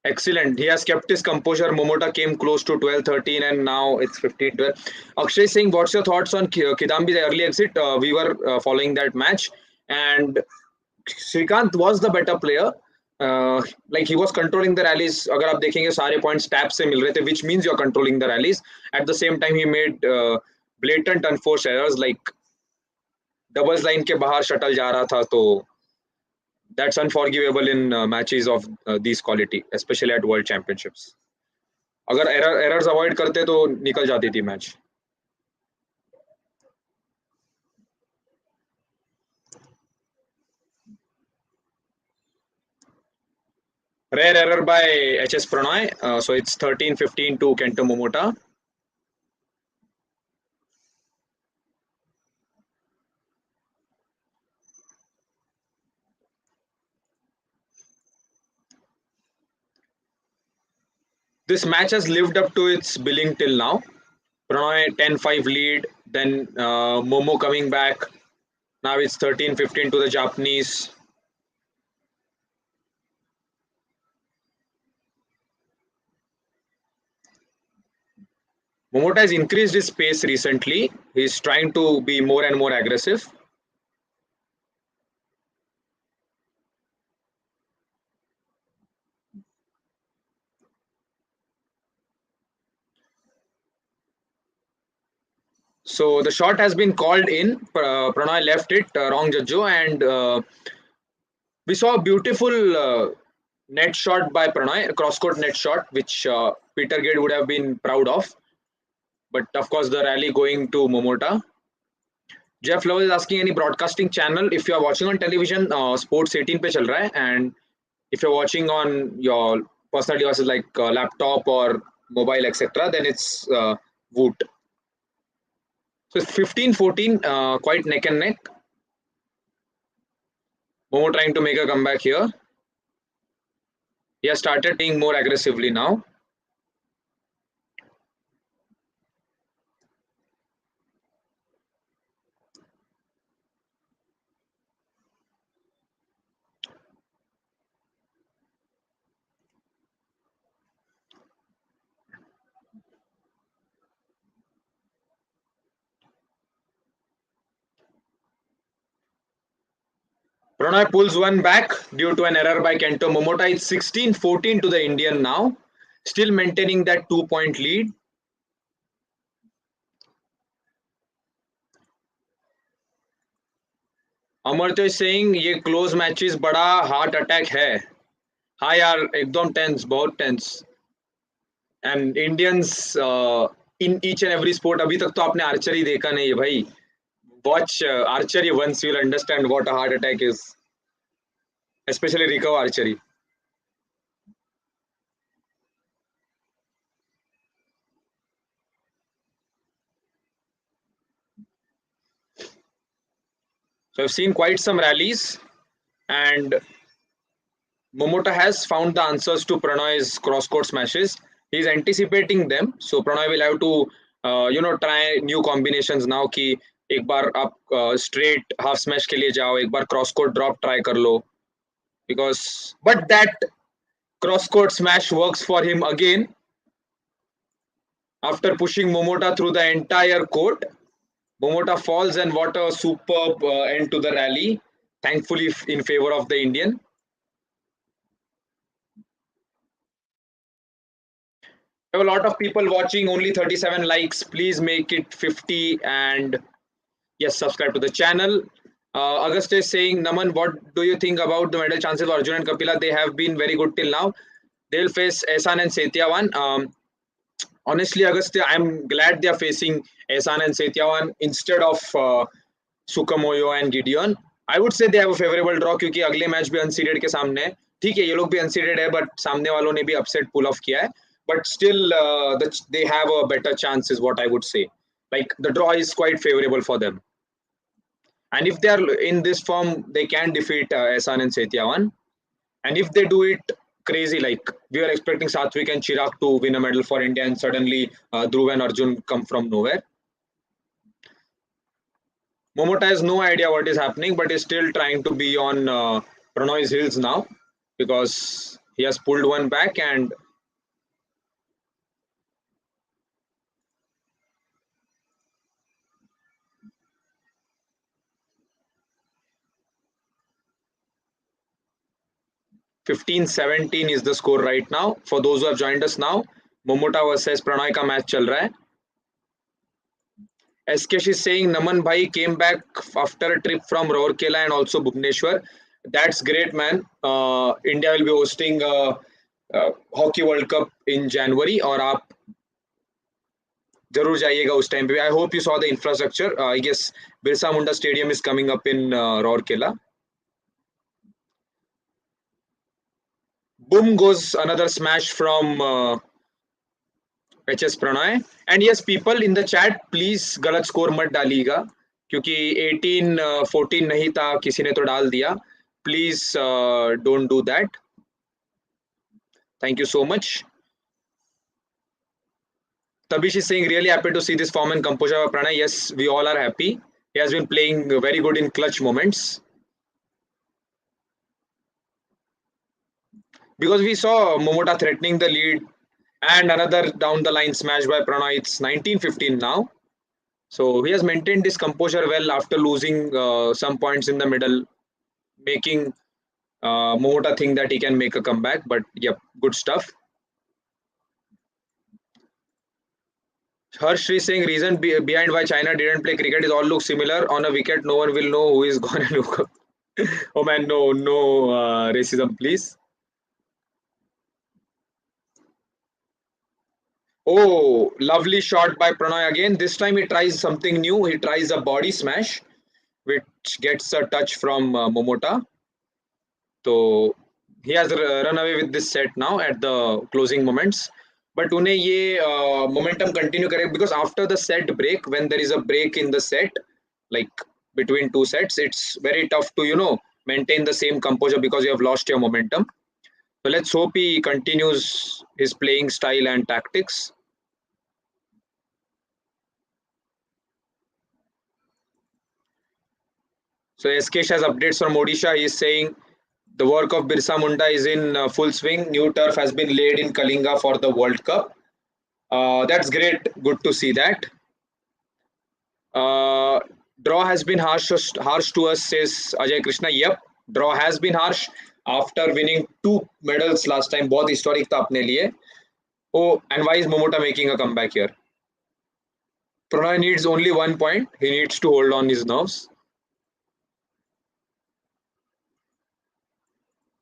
Excellent. He has kept his composure. Momota came close to 12-13, and now it's 15-12. Akshay Singh, what's your thoughts on Kidambi's early exit? We were following that match, and Srikanth was the better player. Like he was controlling the rallies. अगर आप देखेंगे सारे points tap से मिल रहे थे, which means you're controlling the rallies. At the same time, he made blatant unforced errors, like doubles line के बाहर shuttle जा रहा था, तो that's unforgivable in matches of these quality, especially at World Championships. अगर errors avoid करते तो निकल जाती थी match. Rare error by HS Prannoy. So it's 13-15 to Kento Momota. This match has lived up to its billing till now. Prannoy 10-5 lead, then Momo coming back. Now it's 13-15 to the Japanese. Momota has increased his pace recently. He's trying to be more and more aggressive. So the shot has been called in. Prannoy left it, wrong Judjo, and we saw a beautiful net shot by Prannoy, a cross-court net shot, which Peter Gade would have been proud of. But of course, the rally going to Momota. Jeff Love is asking any broadcasting channel. If you are watching on television, Sports 18 पे चल रहा है, and if you're watching on your personal devices like laptop or mobile, etc., then it's Woot. So it's 15-14, quite neck and neck. Momo trying to make a comeback here. He has started being more aggressively now. Prannoy pulls one back due to an error by Kento Momota. It's 16-14 to the Indian now. Still maintaining that 2-point lead. Amar is saying ये close matches बड़ा heart attack है. हाँ यार एकदम tense, बहुत tense. And Indians in each and every sport. अभी तक तो आपने archery देखा नहीं है भाई. Watch archery once you'll understand what a heart attack is. Especially recurve archery. So I've seen quite some rallies, and Momota has found the answers to Prannoy's cross-court smashes. He's anticipating them, so Prannoy will have to try new combinations now. कि एक बार आप straight half smash के लिए जाओ, एक बार cross-court drop try कर लो, but that cross-court smash works for him again after pushing Momota through the entire court. Momota falls, and what a superb end to the rally, thankfully in favor of the Indian. We have a lot of people watching, only 37 likes. Please make it 50, and yes, subscribe to the channel. August is saying, Naman, what do you think about the medal chances of Arjun and Kapila? They have been very good till now. They will face Ehsan and Setyawan. Honestly, Agastya, I'm glad they are facing Ehsan and Setyawan instead of Sukamoyo and Gideon. I would say they have a favorable draw क्योंकि अगले match भी unseeded के सामने है. ठीक है, ये लोग भी अनसीडेड है, बट सामने वालों ने भी अपसेट पुल ऑफ किया है. But still, they have a better chance, is what I would say. Like the draw is quite favorable for them. And if they are in this form, they can defeat Ehsan and Setyawan. And if they do it crazy, like we were expecting Satwik and Chirag to win a medal for India, and suddenly Dhruv and Arjun come from nowhere. Momota has no idea what is happening, but is still trying to be on Prannoy's heels now because he has pulled one back, and (15-17) is the score right now. For those who have joined us now, Momota versus Prannoy का match चल रहा है. SK is saying Naman Bhai came back after a trip from Rourkela and also Bhubaneswar. That's great, man. India will be hosting Hockey World Cup in January, और आप जरूर जाइएगा उस time पे. I hope you saw the infrastructure. I guess Birsa Munda Stadium is coming up in Rourkela. Boom goes another smash from HS Prannoy. And yes, people in the chat, please गलत score मत डालिएगा क्योंकि 18-14 नहीं था, किसी ने तो डाल दिया. Please don't do that. Thank you so much. Tabish is saying really happy to see this form and composure of Prannoy. Yes, we all are happy. He has been playing very good in clutch moments. Because we saw Momota threatening the lead, and another down the line smash by Prannoy. It's 19-15 now. So he has maintained his composure well after losing some points in the middle, making Momota think that he can make a comeback. But yep, good stuff. Harsh is saying reason behind why China didn't play cricket is all look similar. On a wicket, no one will know who is gone and who. Oh man, no, no racism, please. Oh, lovely shot by Prannoy again. This time he tries something new. He tries a body smash, which gets a touch from Momota. So he has run away with this set now at the closing moments. But उन्हें ये momentum continue करे because after the set break, when there is a break in the set, like between two sets, it's very tough to maintain the same composure because you have lost your momentum. So let's hope he continues his playing style and tactics. So SK has updates from Odisha. He is saying the work of Birsa Munda is in full swing. New turf has been laid in Kalinga for the World Cup. That's great. Good to see that. Uh, draw has been harsh to us, says Ajay Krishna. Yep, draw has been harsh after winning 2 medals last time. बहुत historic था अपने लिए. Oh, and why is Momota making a comeback here? Prannoy needs only 1 point. He needs to hold on his nerves.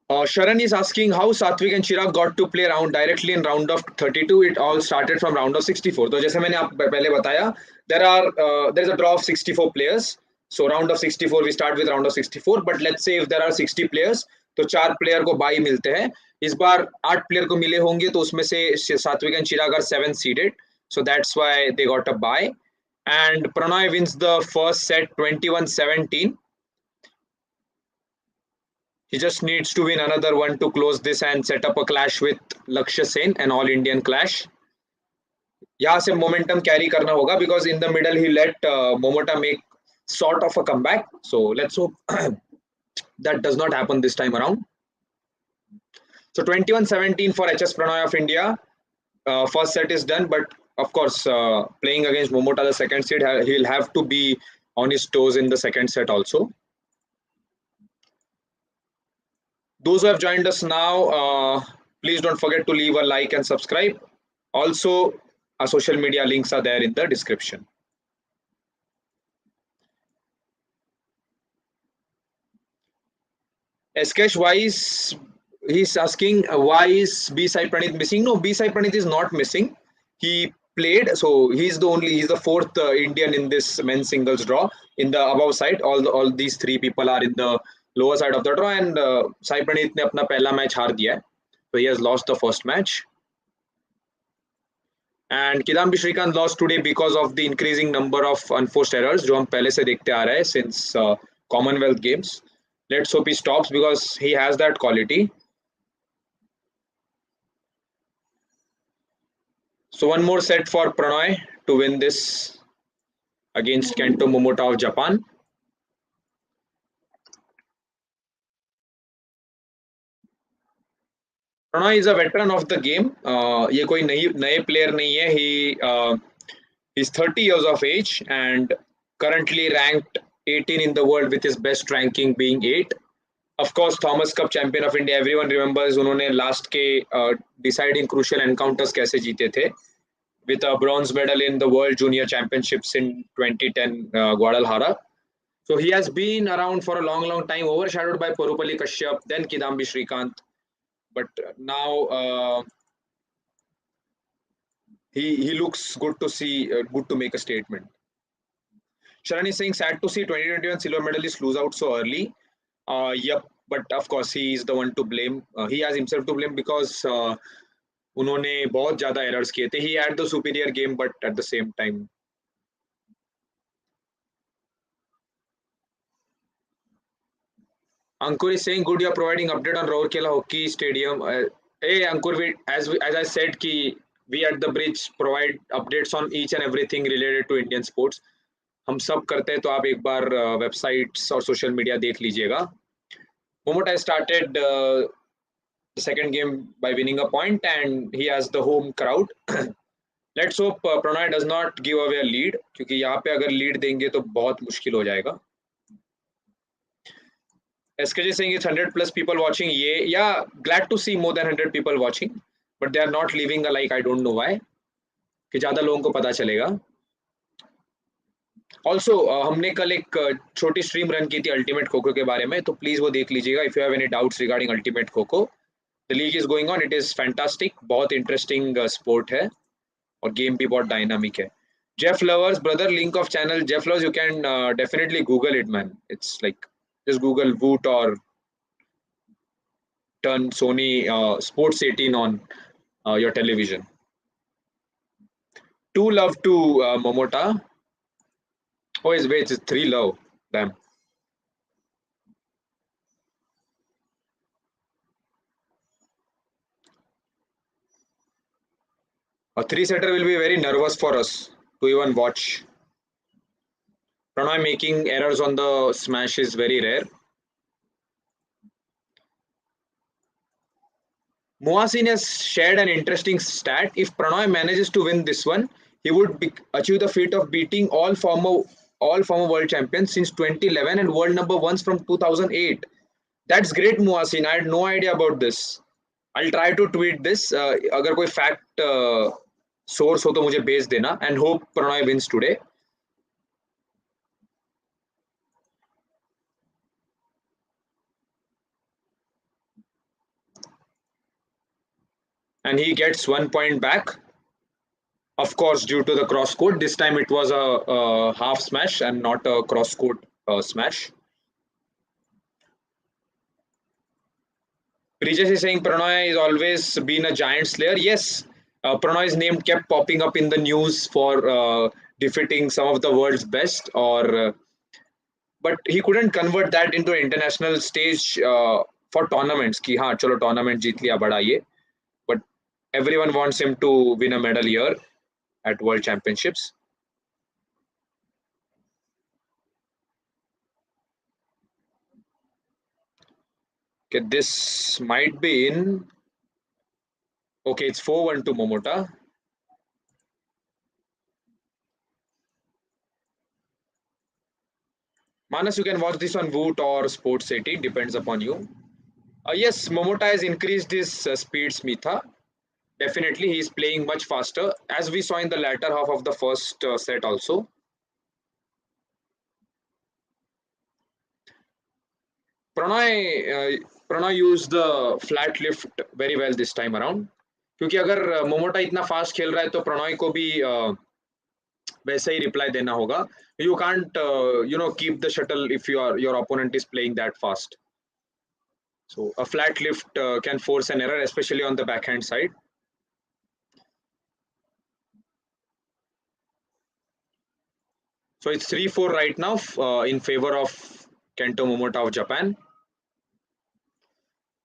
Sharan is asking how Satwik and Chirag got to play round directly in round of 32. It all started from round of 64. तो जैसे मैंने आप पहले बताया, there is a draw of 64 players. So round of 64 we start with round of 64. But let's say if there are 60 players, तो 4 player को bye मिलते हैं. इस बार 8 player को मिले होंगे तो उसमें से Satwik and Chirag are 7th seeded. So that's why they got a bye. And Prannoy wins the first set 21-17. He just needs to win another one to close this and set up a clash with Lakshya Sen, an all-Indian clash. यहाँ से momentum carry करना होगा because in the middle he let Momota make sort of a comeback. So let's hope that does not happen this time around. So 21-17 for HS Prannoy of India. First set is done, but of course playing against Momota, the second seed, he'll have to be on his toes in the second set also. Those who have joined us now, please don't forget to leave a like and subscribe. Also, our social media links are there in the description. Eskesh, why is he's asking why is B Sai Pranit missing? No, B Sai Pranit is not missing. He played, so he's the fourth Indian in this men's singles draw. In the above side, all these 3 people are in the lower side of the draw, and Sai Pranit ने अपना पहला match हार दिया है, so he has lost the first match. And Kidambi Srikanth lost today because of the increasing number of unforced errors जो हम पहले से देखते आ रहे हैं since Commonwealth Games. Let's hope he stops because he has that quality. So one more set for Prannoy to win this against Kento Momota of Japan. Prannoy is a veteran of the game. ये कोई नए player नहीं है. He's 30 years of age and currently ranked 18 in the world with his best ranking being 8. Of course, Thomas Cup champion of India. Everyone remembers उन्होंने last के deciding crucial encounters कैसे जीते थे with a bronze medal in the World Junior Championships in 2010 Guadalajara. So he has been around for a long time, overshadowed by Parupalli Kashyap, then Kidambi Srikanth. But now he looks good to see, good to make a statement. Sharan is saying sad to see 2021 silver medalists lose out so early. Yep, but of course he is the one to blame. He has himself to blame because उन्होंने बहुत ज़्यादा errors किए थे. He had the superior game, but at the same time. Ankur is saying good. You are providing update on Rourkela Hockey Stadium. Hey Ankur, as I said, we at the bridge provide updates on each and everything related to Indian sports. हम सब करते हैं तो आप एक बार websites और social media देख लीजिएगा. Momota started the second game by winning a point and he has the home crowd. Let's hope Prannoy does not give away a lead क्योंकि यहाँ पे अगर lead देंगे तो बहुत मुश्किल हो जाएगा. SKJ saying it's 100 plus people watching. Yeah, glad to see more than 100 people watching, but they are not leaving a like. I don't know why. कि ज़्यादा लोगों को पता चलेगा। ऑल्सो हमने कल एक छोटी स्ट्रीम रन की थी अल्टीमेट खो खो के बारे में, तो प्लीज़ वो देख लीजिएगा if you have any doubts regarding ultimate kho kho. The league is going on, it is fantastic, बहुत इंटरेस्टिंग स्पोर्ट है और गेम भी बहुत डायनामिक है। Jeff Lovers, brother, link of channel Jeff Lovers. You can definitely Google it, man. It's like just Google Woot or turn Sony Sports 18 on your television. Two love to Momota. Oh, wait, it's three love. Damn. A three setter will be very nervous for us to even watch. Prannoy making errors on the smash is very rare. Muasin has shared an interesting stat. If Prannoy manages to win this one, he would achieve the feat of beating all former world champions since 2011 and world number ones from 2008. That's great, Muasin. I had no idea about this. I'll try to tweet this. अगर कोई fact source हो तो मुझे भेज देना. And hope Prannoy wins today. And he gets 1 point back. Of course, due to the cross court. This time it was a half smash and not a cross court smash. Prejas is saying Prannoy has always been a giant slayer. Yes, Prannoy's name kept popping up in the news for defeating some of the world's best, or but he couldn't convert that into an international stage for tournaments. कि हाँ चलो tournament जीत लिया बड़ा ये, but everyone wants him to win a medal here at World Championships. Okay, this might be in. Okay, it's 4-1 to Momota. Manas, you can watch this on Voot or Sports 18, depends upon you. Yes, Momota has increased his speed, Smitha. Definitely, he is playing much faster, as we saw in the latter half of the first set also. Prannoy used the flat lift very well this time around. क्योंकि अगर Momota इतना fast खेल रहा है तो प्रणॉय को भी वैसे ही रिप्लाई देना होगा. You can't keep the shuttle if your opponent is playing that fast. So a flat lift can force an error, especially on the backhand side. So it's 3-4 right now in favor of Kento Momota of Japan.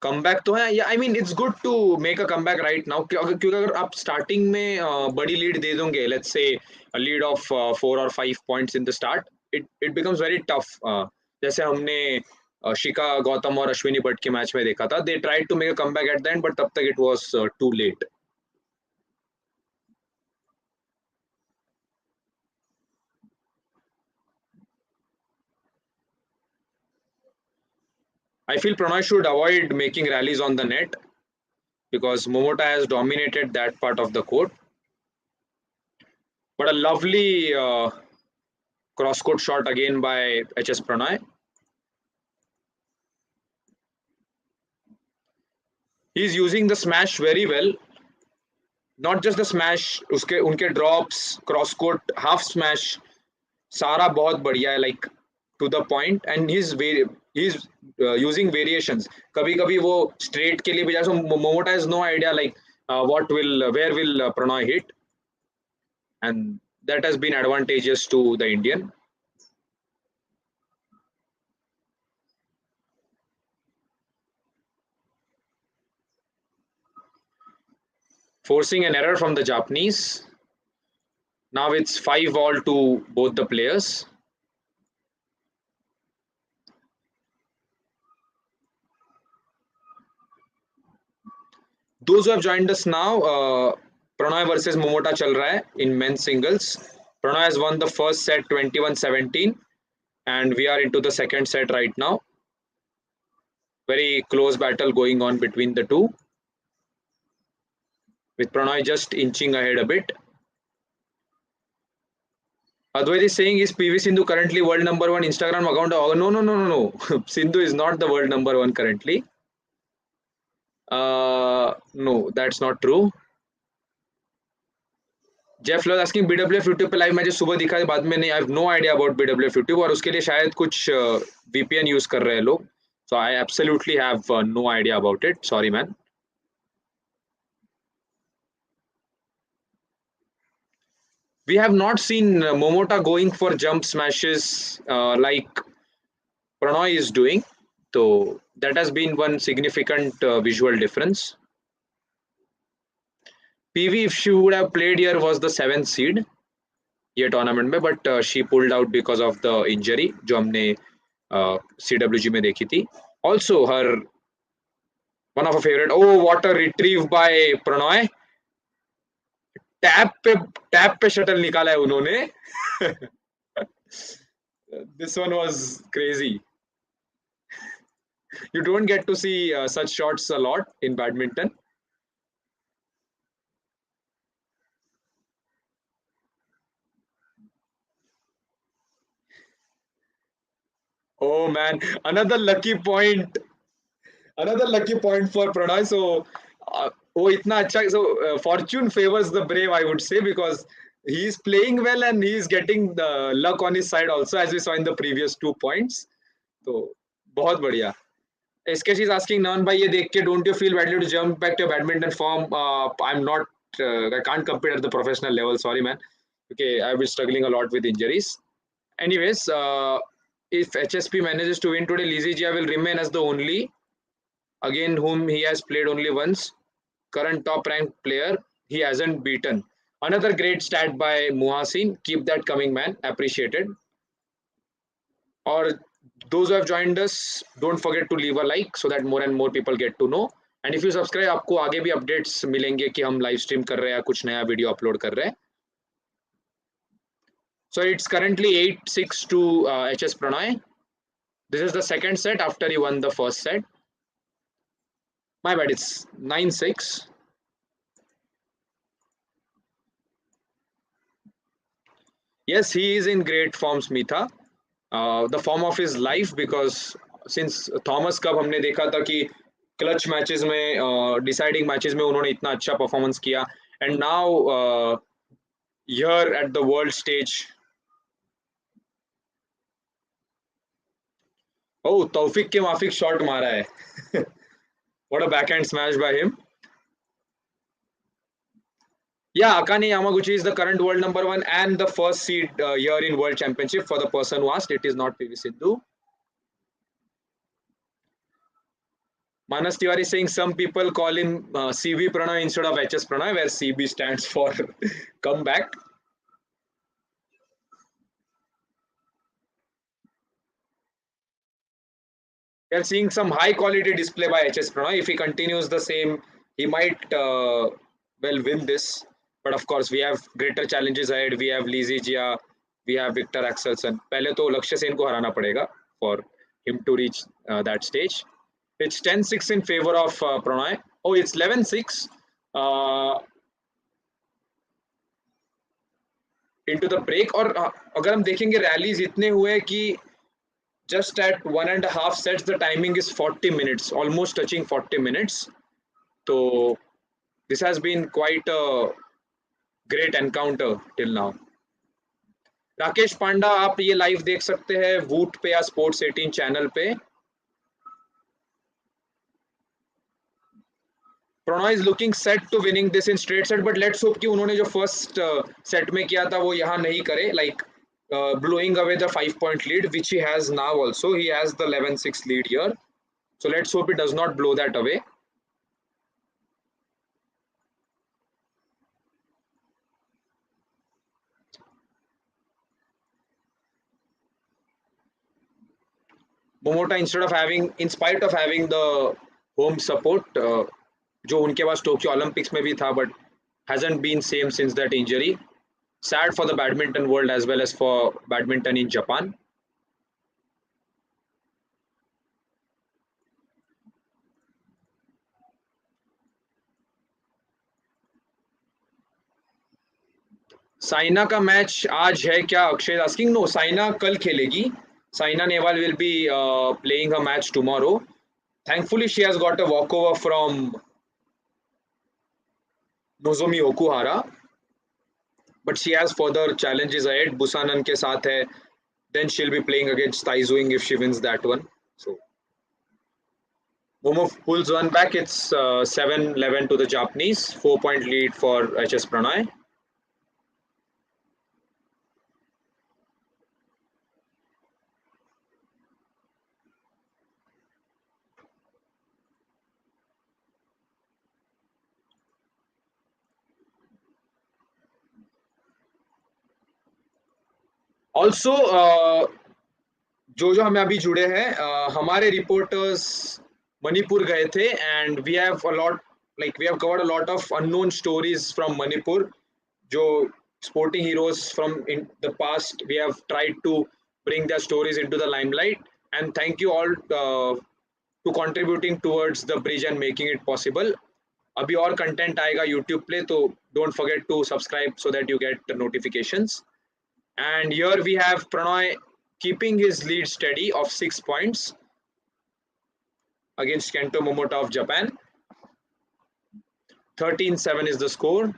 Comeback तो है. I mean it's good to make a comeback right now, क्योंकि अगर आप starting में बड़ी lead दे दोगे, let's say lead of 4 or 5 points in the start, it becomes very tough. जैसे हमने शिखा गौतम और अश्विनी भट्ट के मैच में देखा था. They tried to make a comeback at the end, but तब तक it was too late. I feel Prannoy should avoid making rallies on the net because Momota has dominated that part of the court. But a lovely cross court shot again by HS Prannoy. He's using the smash very well. Not just the smash, उसके उनके drops, cross court, half smash, सारा बहुत बढ़िया है, like to the point, and he's using variations. कभी कभी वो straight के लिए भी जा. So Momota has no idea like where will Prannoy hit, and that has been advantageous to the Indian. Forcing an error from the Japanese. Now it's 5-all to both the players. Those who have joined us now, Prannoy versus Momota चल रहा है in men's singles. Prannoy has won the first set 21-17, and we are into the second set right now. Very close battle going on between the two, with Prannoy just inching ahead a bit. Advait is saying, is PV Sindhu currently world number one Instagram account? Oh, no, no, no, no, no. Sindhu is not the world number one currently. No, that's not true. Jeff lodge asking BWF YouTube पे live matches सुबह दिखा है बाद में नहीं. I have no idea about BWF YouTube और उसके लिए शायद कुछ वीपीएन यूज कर रहे हैं लोग. So I absolutely have no idea about it. Sorry man. We have not seen Momota going for jump smashes like Prannoy is doing. So that has been one significant visual difference. PV, if she would have played here, was the 7th seed ये tournament में, but she pulled out because of the injury जो हमने CWG में देखी थी. Also, her one of her favorite. Oh, what a retrieve by Prannoy. Tap पे shuttle निकाला है उन्होंने. This one was crazy. You don't get to see such shots a lot in badminton. Oh man, another lucky point. Another lucky point for Prannoy. So, वो इतना अच्छा. So, fortune favors the brave, I would say, because he is playing well and he is getting the luck on his side also, as we saw in the previous 2 points. तो बहुत बढ़िया. SKC is asking Nan bhai, ये देख के don't you feel badly to jump back to badminton form? I'm not. I can't compete at the professional level. Sorry, man. Okay, I've been struggling a lot with injuries. Anyways, if HSP manages to win today, Lizzie Jia will remain as the only, again, whom he has played only once, current top ranked player he hasn't beaten. Another great stat by Muhasin. Keep that coming, man. Appreciated. Or those who have joined us, don't forget to leave a like so that more and more people get to know. And if you subscribe, आपको आगे भी updates मिलेंगे कि हम live stream कर रहे हैं, कुछ नया video upload कर रहे हैं. So it's currently 8-6 to HS Prannoy. This is the second set after he won the first set. My bad, it's 9-6. Yes, he is in great form, Smitha. The form of his life, because since Thomas Cup हमने देखा था कि clutch matches में deciding matches में उन्होंने इतना अच्छा performance किया. And now here at the world stage. Oh, Taufiq के माफिक शॉट मारा है. What a backhand smash by him. Yeah, Akane Yamaguchi is the current world number one and the first seed here in World Championship. For the person who asked, it is not PV Sindhu. Manas Tiwari saying some people call him CB Prannoy instead of HS Prannoy, where CB stands for comeback. We are seeing some high quality display by HS Prannoy. If he continues the same, he might well win this. But of course, we have greater challenges ahead. We have Lizzie Jia, we have Victor Axelsen. पहले तो लक्ष्य सेन को हराना पड़ेगा for him to reach that stage. It's 10-6 in favor of Prannoy. Oh, it's 11-6 into the break. और अगर हम देखेंगे rallies इतने हुए कि just at 1.5 sets the timing is 40 minutes, almost touching 40 minutes. So this has been quite a great encounter till now. Rakesh पांडा, आप ये live देख सकते हैं वूट पे या स्पोर्ट्स 18 चैनल पे. Prannoy is looking set to winning this in straight set, but let's hope कि उन्होंने जो first set में किया था वो यहाँ नहीं करे, like blowing away the 5-point lead, which he has now also. He has the 11-6 lead here. So let's hope it does not blow that away. Momota, in spite of having the home support, जो उनके पास Tokyo Olympics में भी था, but hasn't been same since that injury. Sad for the badminton world as well as for badminton in Japan. Saina का match आज है क्या? Akshay asking. No, Saina कल खेलेगी. Saina Nehwal will be playing a match tomorrow. Thankfully, she has got a walkover from Nozomi Okuhara, but she has further challenges ahead. Busanan ke saath hai. Then she'll be playing against Taizuing if she wins that one. So Momo pulls one back. It's 7-11 to the Japanese. 4-point lead for HS Prannoy. Also, जो जो हमें अभी जुड़े हैं, हमारे reporters Manipur गए थे and we have a lot, like we have covered a lot of unknown stories from Manipur. जो sporting heroes from in the past, we have tried to bring their stories into the limelight, and thank you all to contributing towards the bridge and making it possible. अभी और content आएगा YouTube पे, तो don't forget to subscribe so that you get notifications. And here we have Prannoy keeping his lead steady of 6 points against Kento Momota of Japan. 13-7 is the score.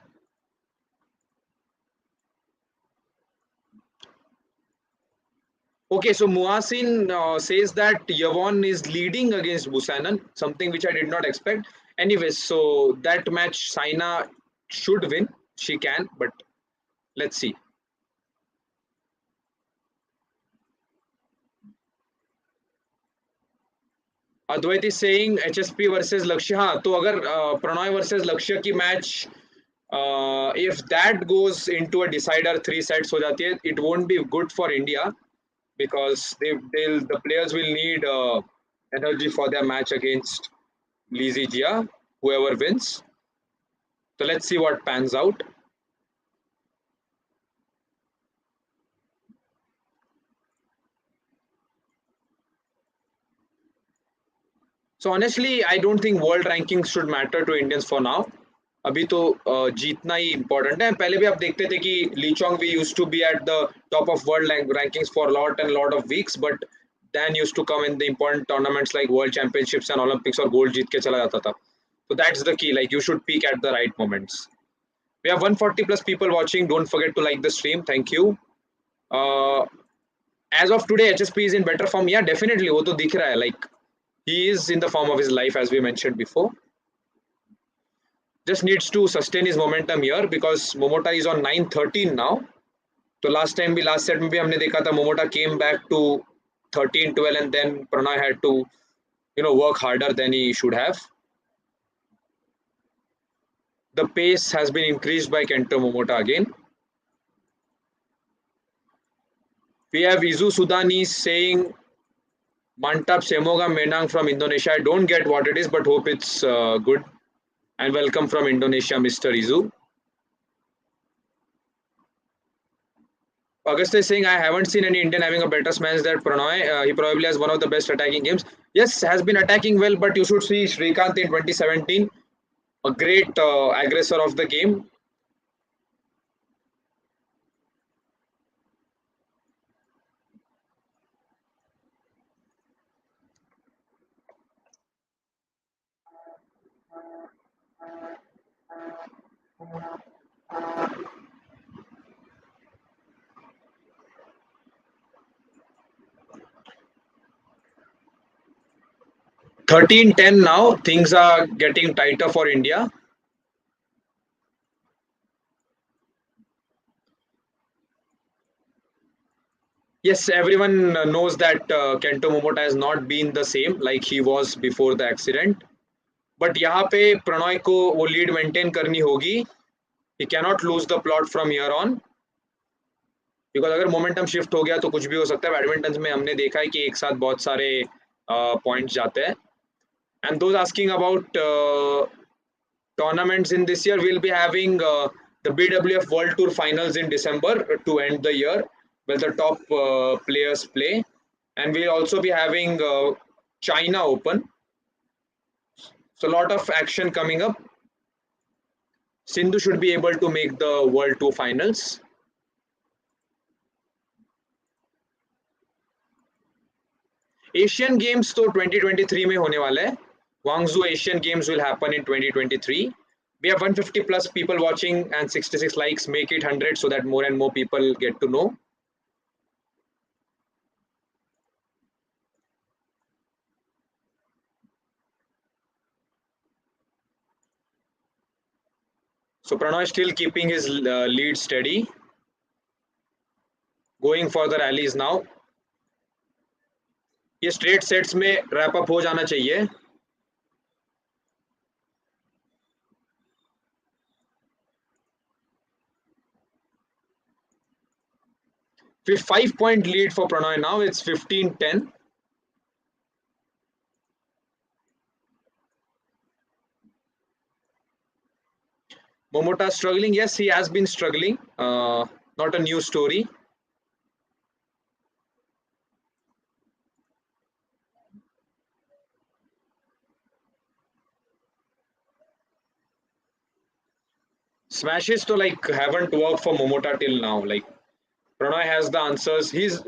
Okay, so Muasin says that Yvonne is leading against Busanan, something which I did not expect. Anyways, so that match Saina should win. She can, but let's see. Advait is saying HSP versus Lakshya. हाँ, तो अगर Prannoy versus Lakshya की match, if that goes into a decider, 3 sets हो जाती है, it won't be good for India because the players will need energy for their match against Lizzie Jia, whoever wins. So let's see what pans out. So honestly, I don't think world rankings should matter to Indians for now. अभी तो जीतना ही important है. पहले भी आप देखते थे कि Lee Chong Wei used to be at the top of world rankings for lot and lot of weeks, but then used to come in the important tournaments like world championships and Olympics और gold जीत के चला जाता था. So that's the key, like you should peak at the right moments. We have 140 plus people watching. Don't forget to like the stream. Thank you. uh, as of today HSP is in better form. Yeah, definitely वो तो दिख रहा है, like he is in the form of his life as we mentioned before. Just needs to sustain his momentum here because Momota is on 9-13 now. तो last time भी, last set में भी हमने देखा था Momota came back to 13-12 and then Prannoy had to work harder than he should have. The pace has been increased by Kento Momota again. We have Izu Sudani saying Mantap Semoga Menang from Indonesia. I don't get what it is, but hope it's good. And welcome from Indonesia, Mr. Izu. Augusta is saying, I haven't seen any Indian having a better smash than Prannoy. He probably has one of the best attacking games. Yes, has been attacking well, but you should see Srikanth in 2017, a great aggressor of the game. (13-10) now. Things are getting tighter for India. Yes, everyone knows that Kento Momota has not been the same like he was before the accident. But यहाँ पे प्रणॉय को वो lead maintain करनी होगी. He cannot lose the plot from here on. Because अगर momentum shift हो गया तो कुछ भी हो सकता है. बैडमिंटन में हमने देखा है कि एक साथ बहुत सारे पॉइंट्स जाते हैं. And those asking about tournaments in this year, we'll be having the BWF World Tour Finals in December to end the year, where the top players play, and we'll also be having China Open. So a lot of action coming up. Sindhu should be able to make the World Tour Finals. Asian games तो 2023 में होने वाले हैं. Guangzhou Asian Games will happen in 2023. We have 150 plus people watching and 66 likes. Make it 100 so that more and more people get to know. So Prannoy still keeping his lead steady. Going for the rallies now. ये straight sets में wrap up हो जाना चाहिए. With 5-point lead for Prannoy now. It's 15-10. Momota struggling. Yes, he has been struggling. Not a new story. Smashes to like haven't worked for Momota till now. Like Prannoy has the answers. He's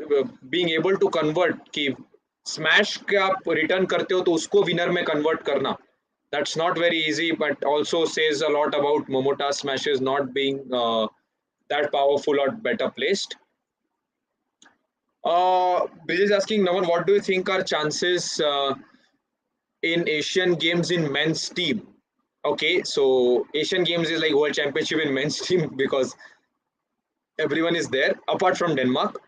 being able to convert. कि smash के आप return करते हो तो उसको winner में convert करना. That's not very easy, but also says a lot about Momota's smashes not being that powerful or better placed. Bill is asking, Naman, what do you think are chances in Asian Games in men's team? Okay, so Asian Games is like World Championship in men's team because everyone is there apart from Denmark.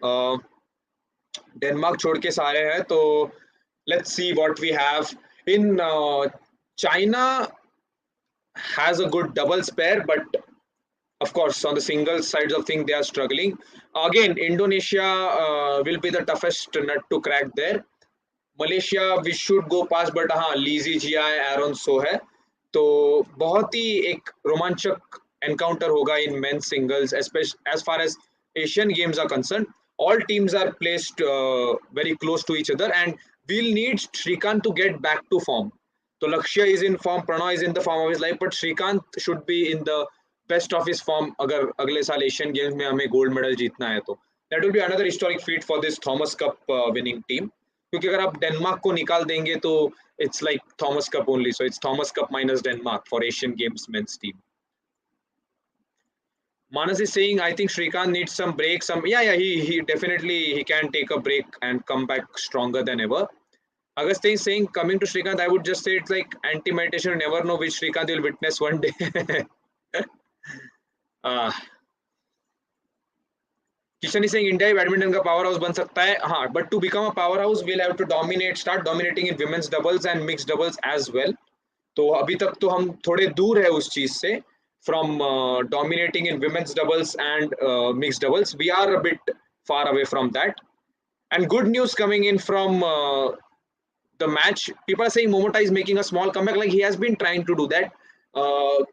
Denmark छोड़ के सारे हैं तो let's see what we have in China has a good doubles pair, but of course on the singles sides of things they are struggling. Again, Indonesia will be the toughest nut to crack there. Malaysia we should go past, but हाँ लीजी जिया एरन सो है तो बहुत ही एक रोमांचक encounter होगा in men's singles, especially as far as Asian Games are concerned. All teams are placed very close to each other, and we'll need Srikanth to get back to form. So Lakshya is in form, Prannoy is in the form of his life, but Srikanth should be in the best of his form अगर अगले साल Asian Games में हमें gold medal जीतना है तो. That will be another historic feat for this Thomas Cup winning team. क्योंकि अगर आप डेनमार्क को निकाल देंगे तो it's like Thomas Cup only. So it's Thomas Cup minus Denmark for Asian Games men's team. Manas is saying, I think Srikanth needs some break. He definitely he can take a break and come back stronger than ever. Agastya is saying, coming to Srikanth, I would just say it's like anti-meditation. You never know which Srikanth you'll witness one day. Kishan is saying India badminton का power house बन सकता है. हाँ, but to become a power house, we'll have to start dominating in women's doubles and mixed doubles as well. तो अभी तक तो हम थोड़े दूर है उस चीज से. From dominating in women's doubles and mixed doubles, we are a bit far away from that. And good news coming in from the match. People are saying Momota is making a small comeback. Like he has been trying to do that.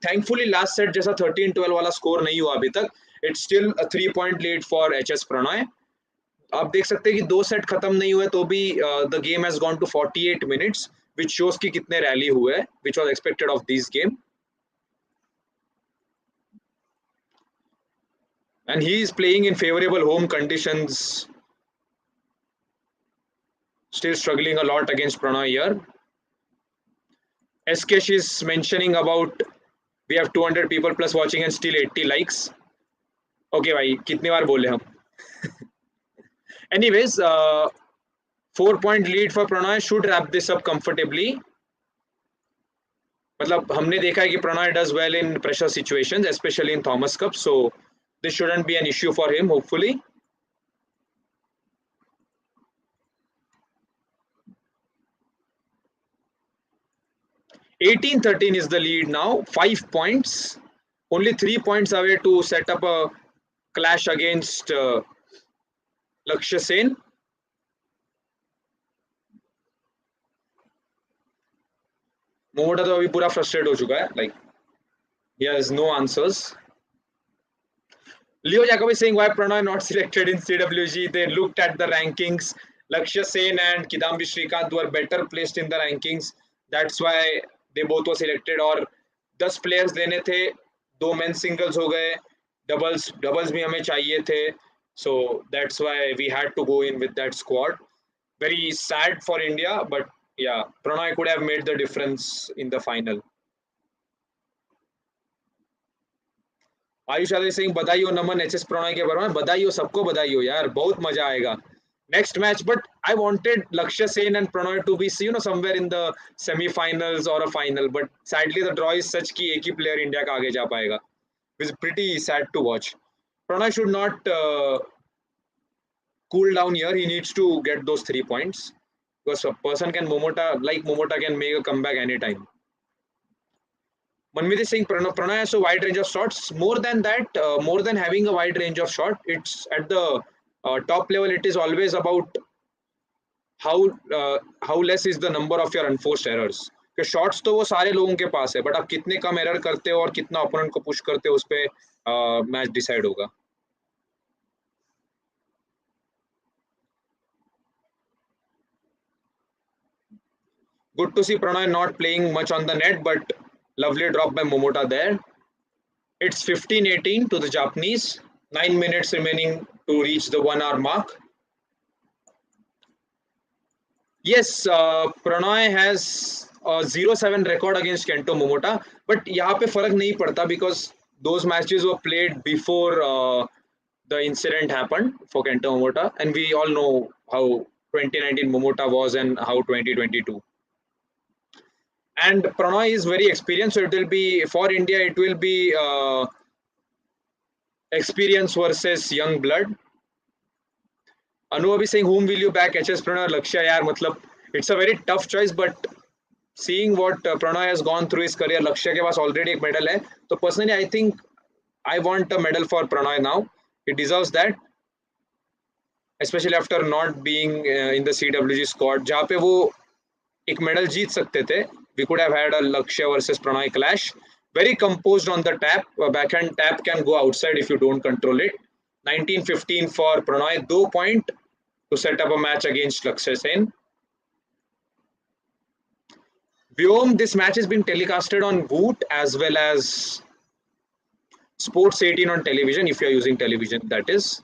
Thankfully, last set जैसा 13-12 वाला score नहीं हुआ अभी तक. It's still a 3-point lead for HS Prannoy. आप देख सकते हैं कि 2 सेट खत्म नहीं हुए तो भी the game has gone to 48 minutes, which shows कि कितने rally हुए, which was expected of this game. And he is playing in favorable home conditions. Still struggling a lot against Prannoy here. Eskesh is mentioning about we have 200 people plus watching and still 80 likes. Okay भाई कितनी बार बोले हम. Anyways, 4-point lead for Prannoy should wrap this up comfortably. मतलब हमने देखा है कि Prannoy does well in pressure situations, especially in Thomas Cup, so this shouldn't be an issue for him, hopefully. (18-13) is the lead now. 5 points, only 3 points away to set up a clash against Lakshya Sen. Momota तो अभी पूरा frustrated हो चुका है. Like he has no answers. Leo Jacob is saying why Prannoy not selected in CWG. They looked at the rankings. Lakshya Sen and Kidambi Srikanth were better placed in the rankings. That's why they both were selected. और 10 players लेने थे, 2 men's singles हो गए, doubles भी हमें चाहिए थे. So that's why we had to go in with that squad. Very sad for India, but yeah, Prannoy could have made the difference in the final. Ayush Yadav Singh बधाई हो नमन एचएस प्रणॉय के बारे में बधाई हो सबको बधाई हो यार बहुत मजा आएगा next match but I wanted Lakshya Sen and Prannoy to be somewhere in the semifinals और a final but sadly the draw is such कि एक ही प्लेयर इंडिया का आगे जा पाएगा it's pretty sad to watch Prannoy should not cool down here he needs to get those 3 points because a person can Momota can make a comeback anytime Manmiti Singh Prannoy has a wide range of shots. More than that, more than having a wide range of shot, it's at the top level. It is always about how less is the number of your unforced errors. कि shots तो वो सारे लोगों के पास है but आप कितने कम error करते हो और कितना ओपोनेंट को पुश करते हो उस पर मैच डिसाइड होगा Good to see Prannoy not playing much on the net, but lovely drop by Momota there. It's 15-18 to the Japanese. 9 minutes remaining to reach the 1 hour mark. Yes, Prannoy has a 0-7 record against Kento Momota, but यहाँ पे फर्क नहीं पड़ता because those matches were played before the incident happened for Kento Momota, and we all know how 2019 Momota was and how 2022. And Prannoy is very experienced, so it will be for India. It will be experience versus young blood. Anu saying, whom will you back? HS Prannoy, Lakshya, yaar. Matlab, it's a very tough choice, but seeing what Prannoy has gone through his career, Lakshya ke paas already एक medal है. So personally, I think I want a medal for Prannoy now. He deserves that, especially after not being in the CWG squad, जहाँ पे वो एक medal जीत सकते थे. We could have had a Lakshya versus Prannoy clash. Very composed on the tap. A backhand tap can go outside if you don't control it. 19-15 for Prannoy. 2 points to set up a match against Lakshya Sen. Vyom, this match has been telecasted on Voot as well as Sports 18 on television, if you are using television, that is.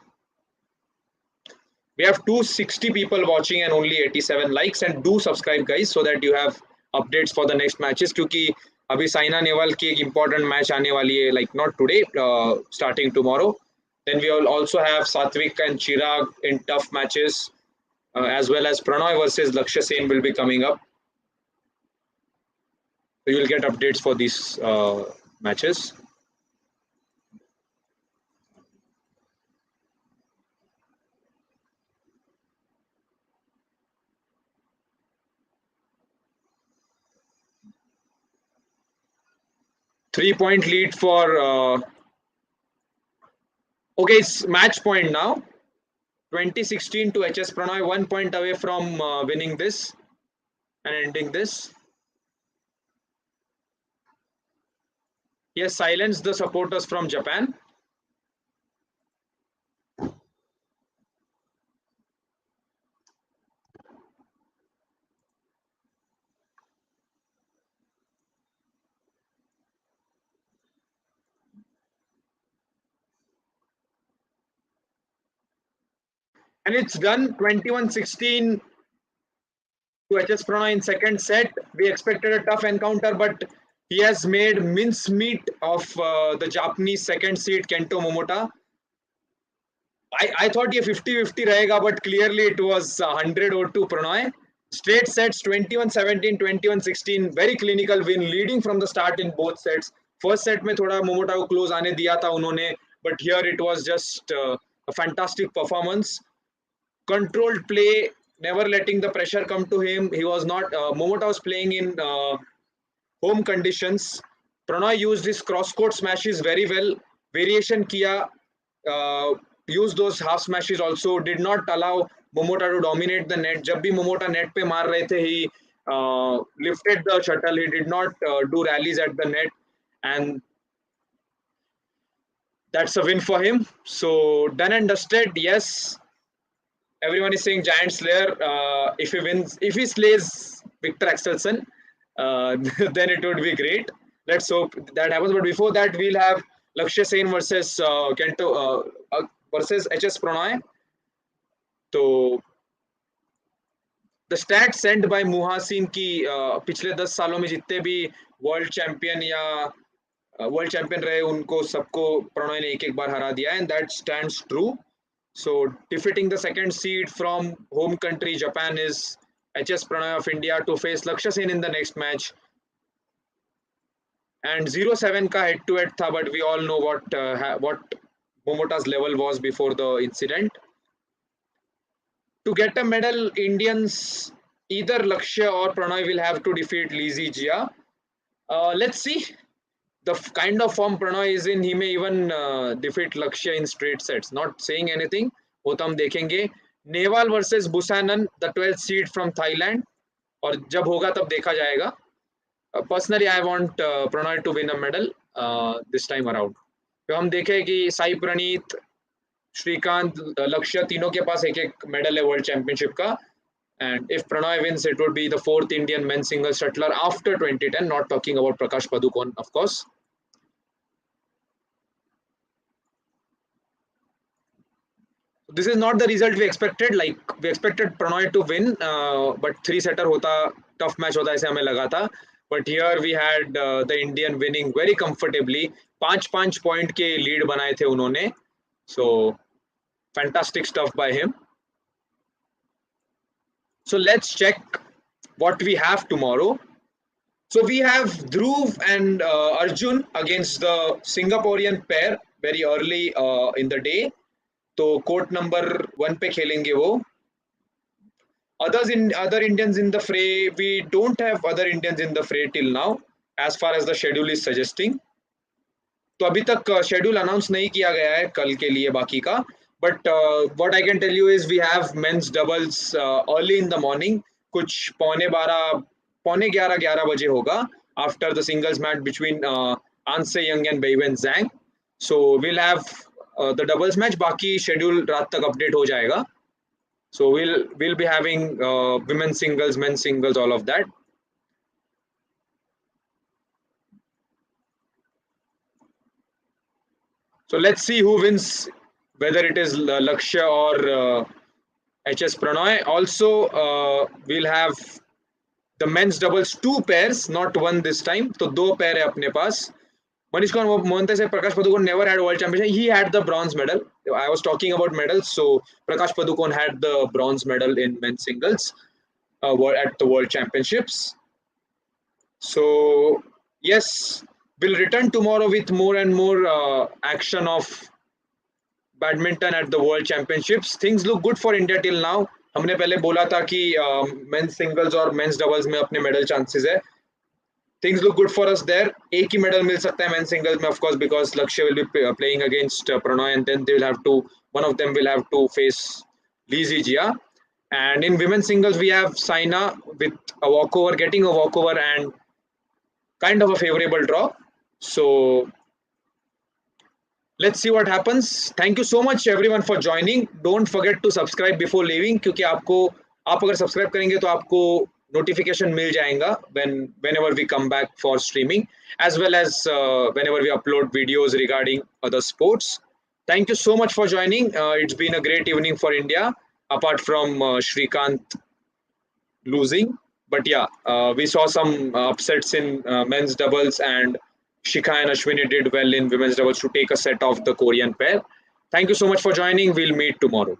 We have 260 people watching and only 87 likes. And do subscribe, guys, so that you have updates for the next matches. क्योंकि अभी साइना नेहवाल की एक important match आने वाली है, like not today, starting tomorrow. Then we will also have Satwik and Chirag in tough matches, as well as Prannoy versus Lakshya Sen will be coming up. So you will get updates for these matches. Three-point lead for okay, it's match point now. 2016 to HS Prannoy, 1 point away from winning this and ending this. He has silenced the supporters from Japan. And it's done 21-16 to HS Prannoy in second set. We expected a tough encounter, but he has made mincemeat of the Japanese second seed Kento Momota. I thought ये 50-50 रहेगा, but clearly it was 100 to Prannoy. Straight sets 21-17, 21-16. Very clinical win, leading from the start in both sets. First set में थोड़ा Momota को close आने दिया था उन्होंने, but here it was just a fantastic performance. Controlled play, never letting the pressure come to him. He was not. Momota was playing in home conditions. Prannoy used his cross court smashes very well. Variation kiya. Used those half smashes also. Did not allow Momota to dominate the net. जब भी Momota net पे मार रहे थे, he lifted the shuttle. He did not do rallies at the net, and that's a win for him. So done and dusted. Yes, everyone is saying Giant Slayer. If he wins, if he slays Victor Axelsen, then it would be great. Let's hope that happens. But before that, we'll have Lakshya Sen versus Kento versus HS Prannoy. So the stat send by Muhasin की पिछले 10 सालों में जितने भी world champion या world champion रहे उनको सबको प्रणॉय ने एक एक बार हरा दिया and that stands true. So defeating the second seed from home country Japan is HS Prannoy of India to face Lakshya Sen in the next match. And 0-7 का head to head था, but we all know what Momota's level was before the incident. To get a medal, Indians either Lakshya or Prannoy will have to defeat Lizzie Jia. Let's see. The kind of form Prannoy is in, he may even defeat Lakshya in straight sets. Not saying anything. वो तो हम देखेंगे. Nehwal versus Busanan, the 12th seed from Thailand. और जब होगा तब देखा जाएगा. Personally I want Prannoy to win a medal this time around. तो हम देखें कि साई प्रणीत, श्रीकांत, लक्ष्य तीनों के पास एक एक मेडल है वर्ल्ड चैंपियनशिप का. And if Prannoy wins, it would be the 4th Indian men's single shuttler after 2010. Not talking about Prakash Padukone, of course. This is not the result we expected. Like we expected Prannoy to win, but 3-setter hota, tough match hota ऐसे हमें लगा था. But here we had the Indian winning very comfortably. 5-5 point के lead बनाए थे उन्होंने. So fantastic stuff by him. So let's check what we have tomorrow. So we have Dhruv and Arjun against the Singaporean pair very early in the day. तो court number 1 पे खेलेंगे वो. Other Indians in the fray, we don't have other Indians in the fray till now as far as the schedule is suggesting. तो अभी तक schedule announce नहीं किया गया है कल के लिए बाकी का. But what I can tell you is we have men's doubles early in the morning. कुछ पौने 11 बजे होगा after the singles match between An Se Young and Beiwen Zhang. So we'll have the doubles match. बाकी schedule रात तक update हो जाएगा. So we'll be having women's singles, men's singles, all of that. So let's see who wins, whether it is Lakshya or HS Prannoy. Also, we'll have the men's doubles 2 pairs, not 1 this time. तो 2 pair है अपने पास. Manish Kumar Mohanty said Prakash Padukone never had world championship. He had the bronze medal. I was talking about medals. So Prakash Padukone had the bronze medal in men's singles at the world championships. So yes, we'll return tomorrow with more and more action of badminton at the world championships. Things look good for India till now. हमने पहले बोला था कि men's singles और men's doubles में अपने medal chances है. Things look good for us there. एक ही medal मिल सकता है men's singles में, of course, because Lakshya will be playing against Prannoy, and then they will have to, one of them will have to face Lizzie Jia. And in women's singles, we have Saina with a walkover, getting a walkover and kind of a favorable draw. So let's see what happens. Thank you so much everyone for joining. Don't forget to subscribe before leaving, क्योंकि आप अगर subscribe करेंगे तो आपको notification मिल जाएगा whenever we come back for streaming, as well as whenever we upload videos regarding other sports. Thank you so much for joining. It's been a great evening for India, apart from Srikanth losing. But yeah, we saw some upsets in men's doubles, and Shikha and Ashwini did well in women's doubles to take a set off the Korean pair. Thank you so much for joining. We'll meet tomorrow.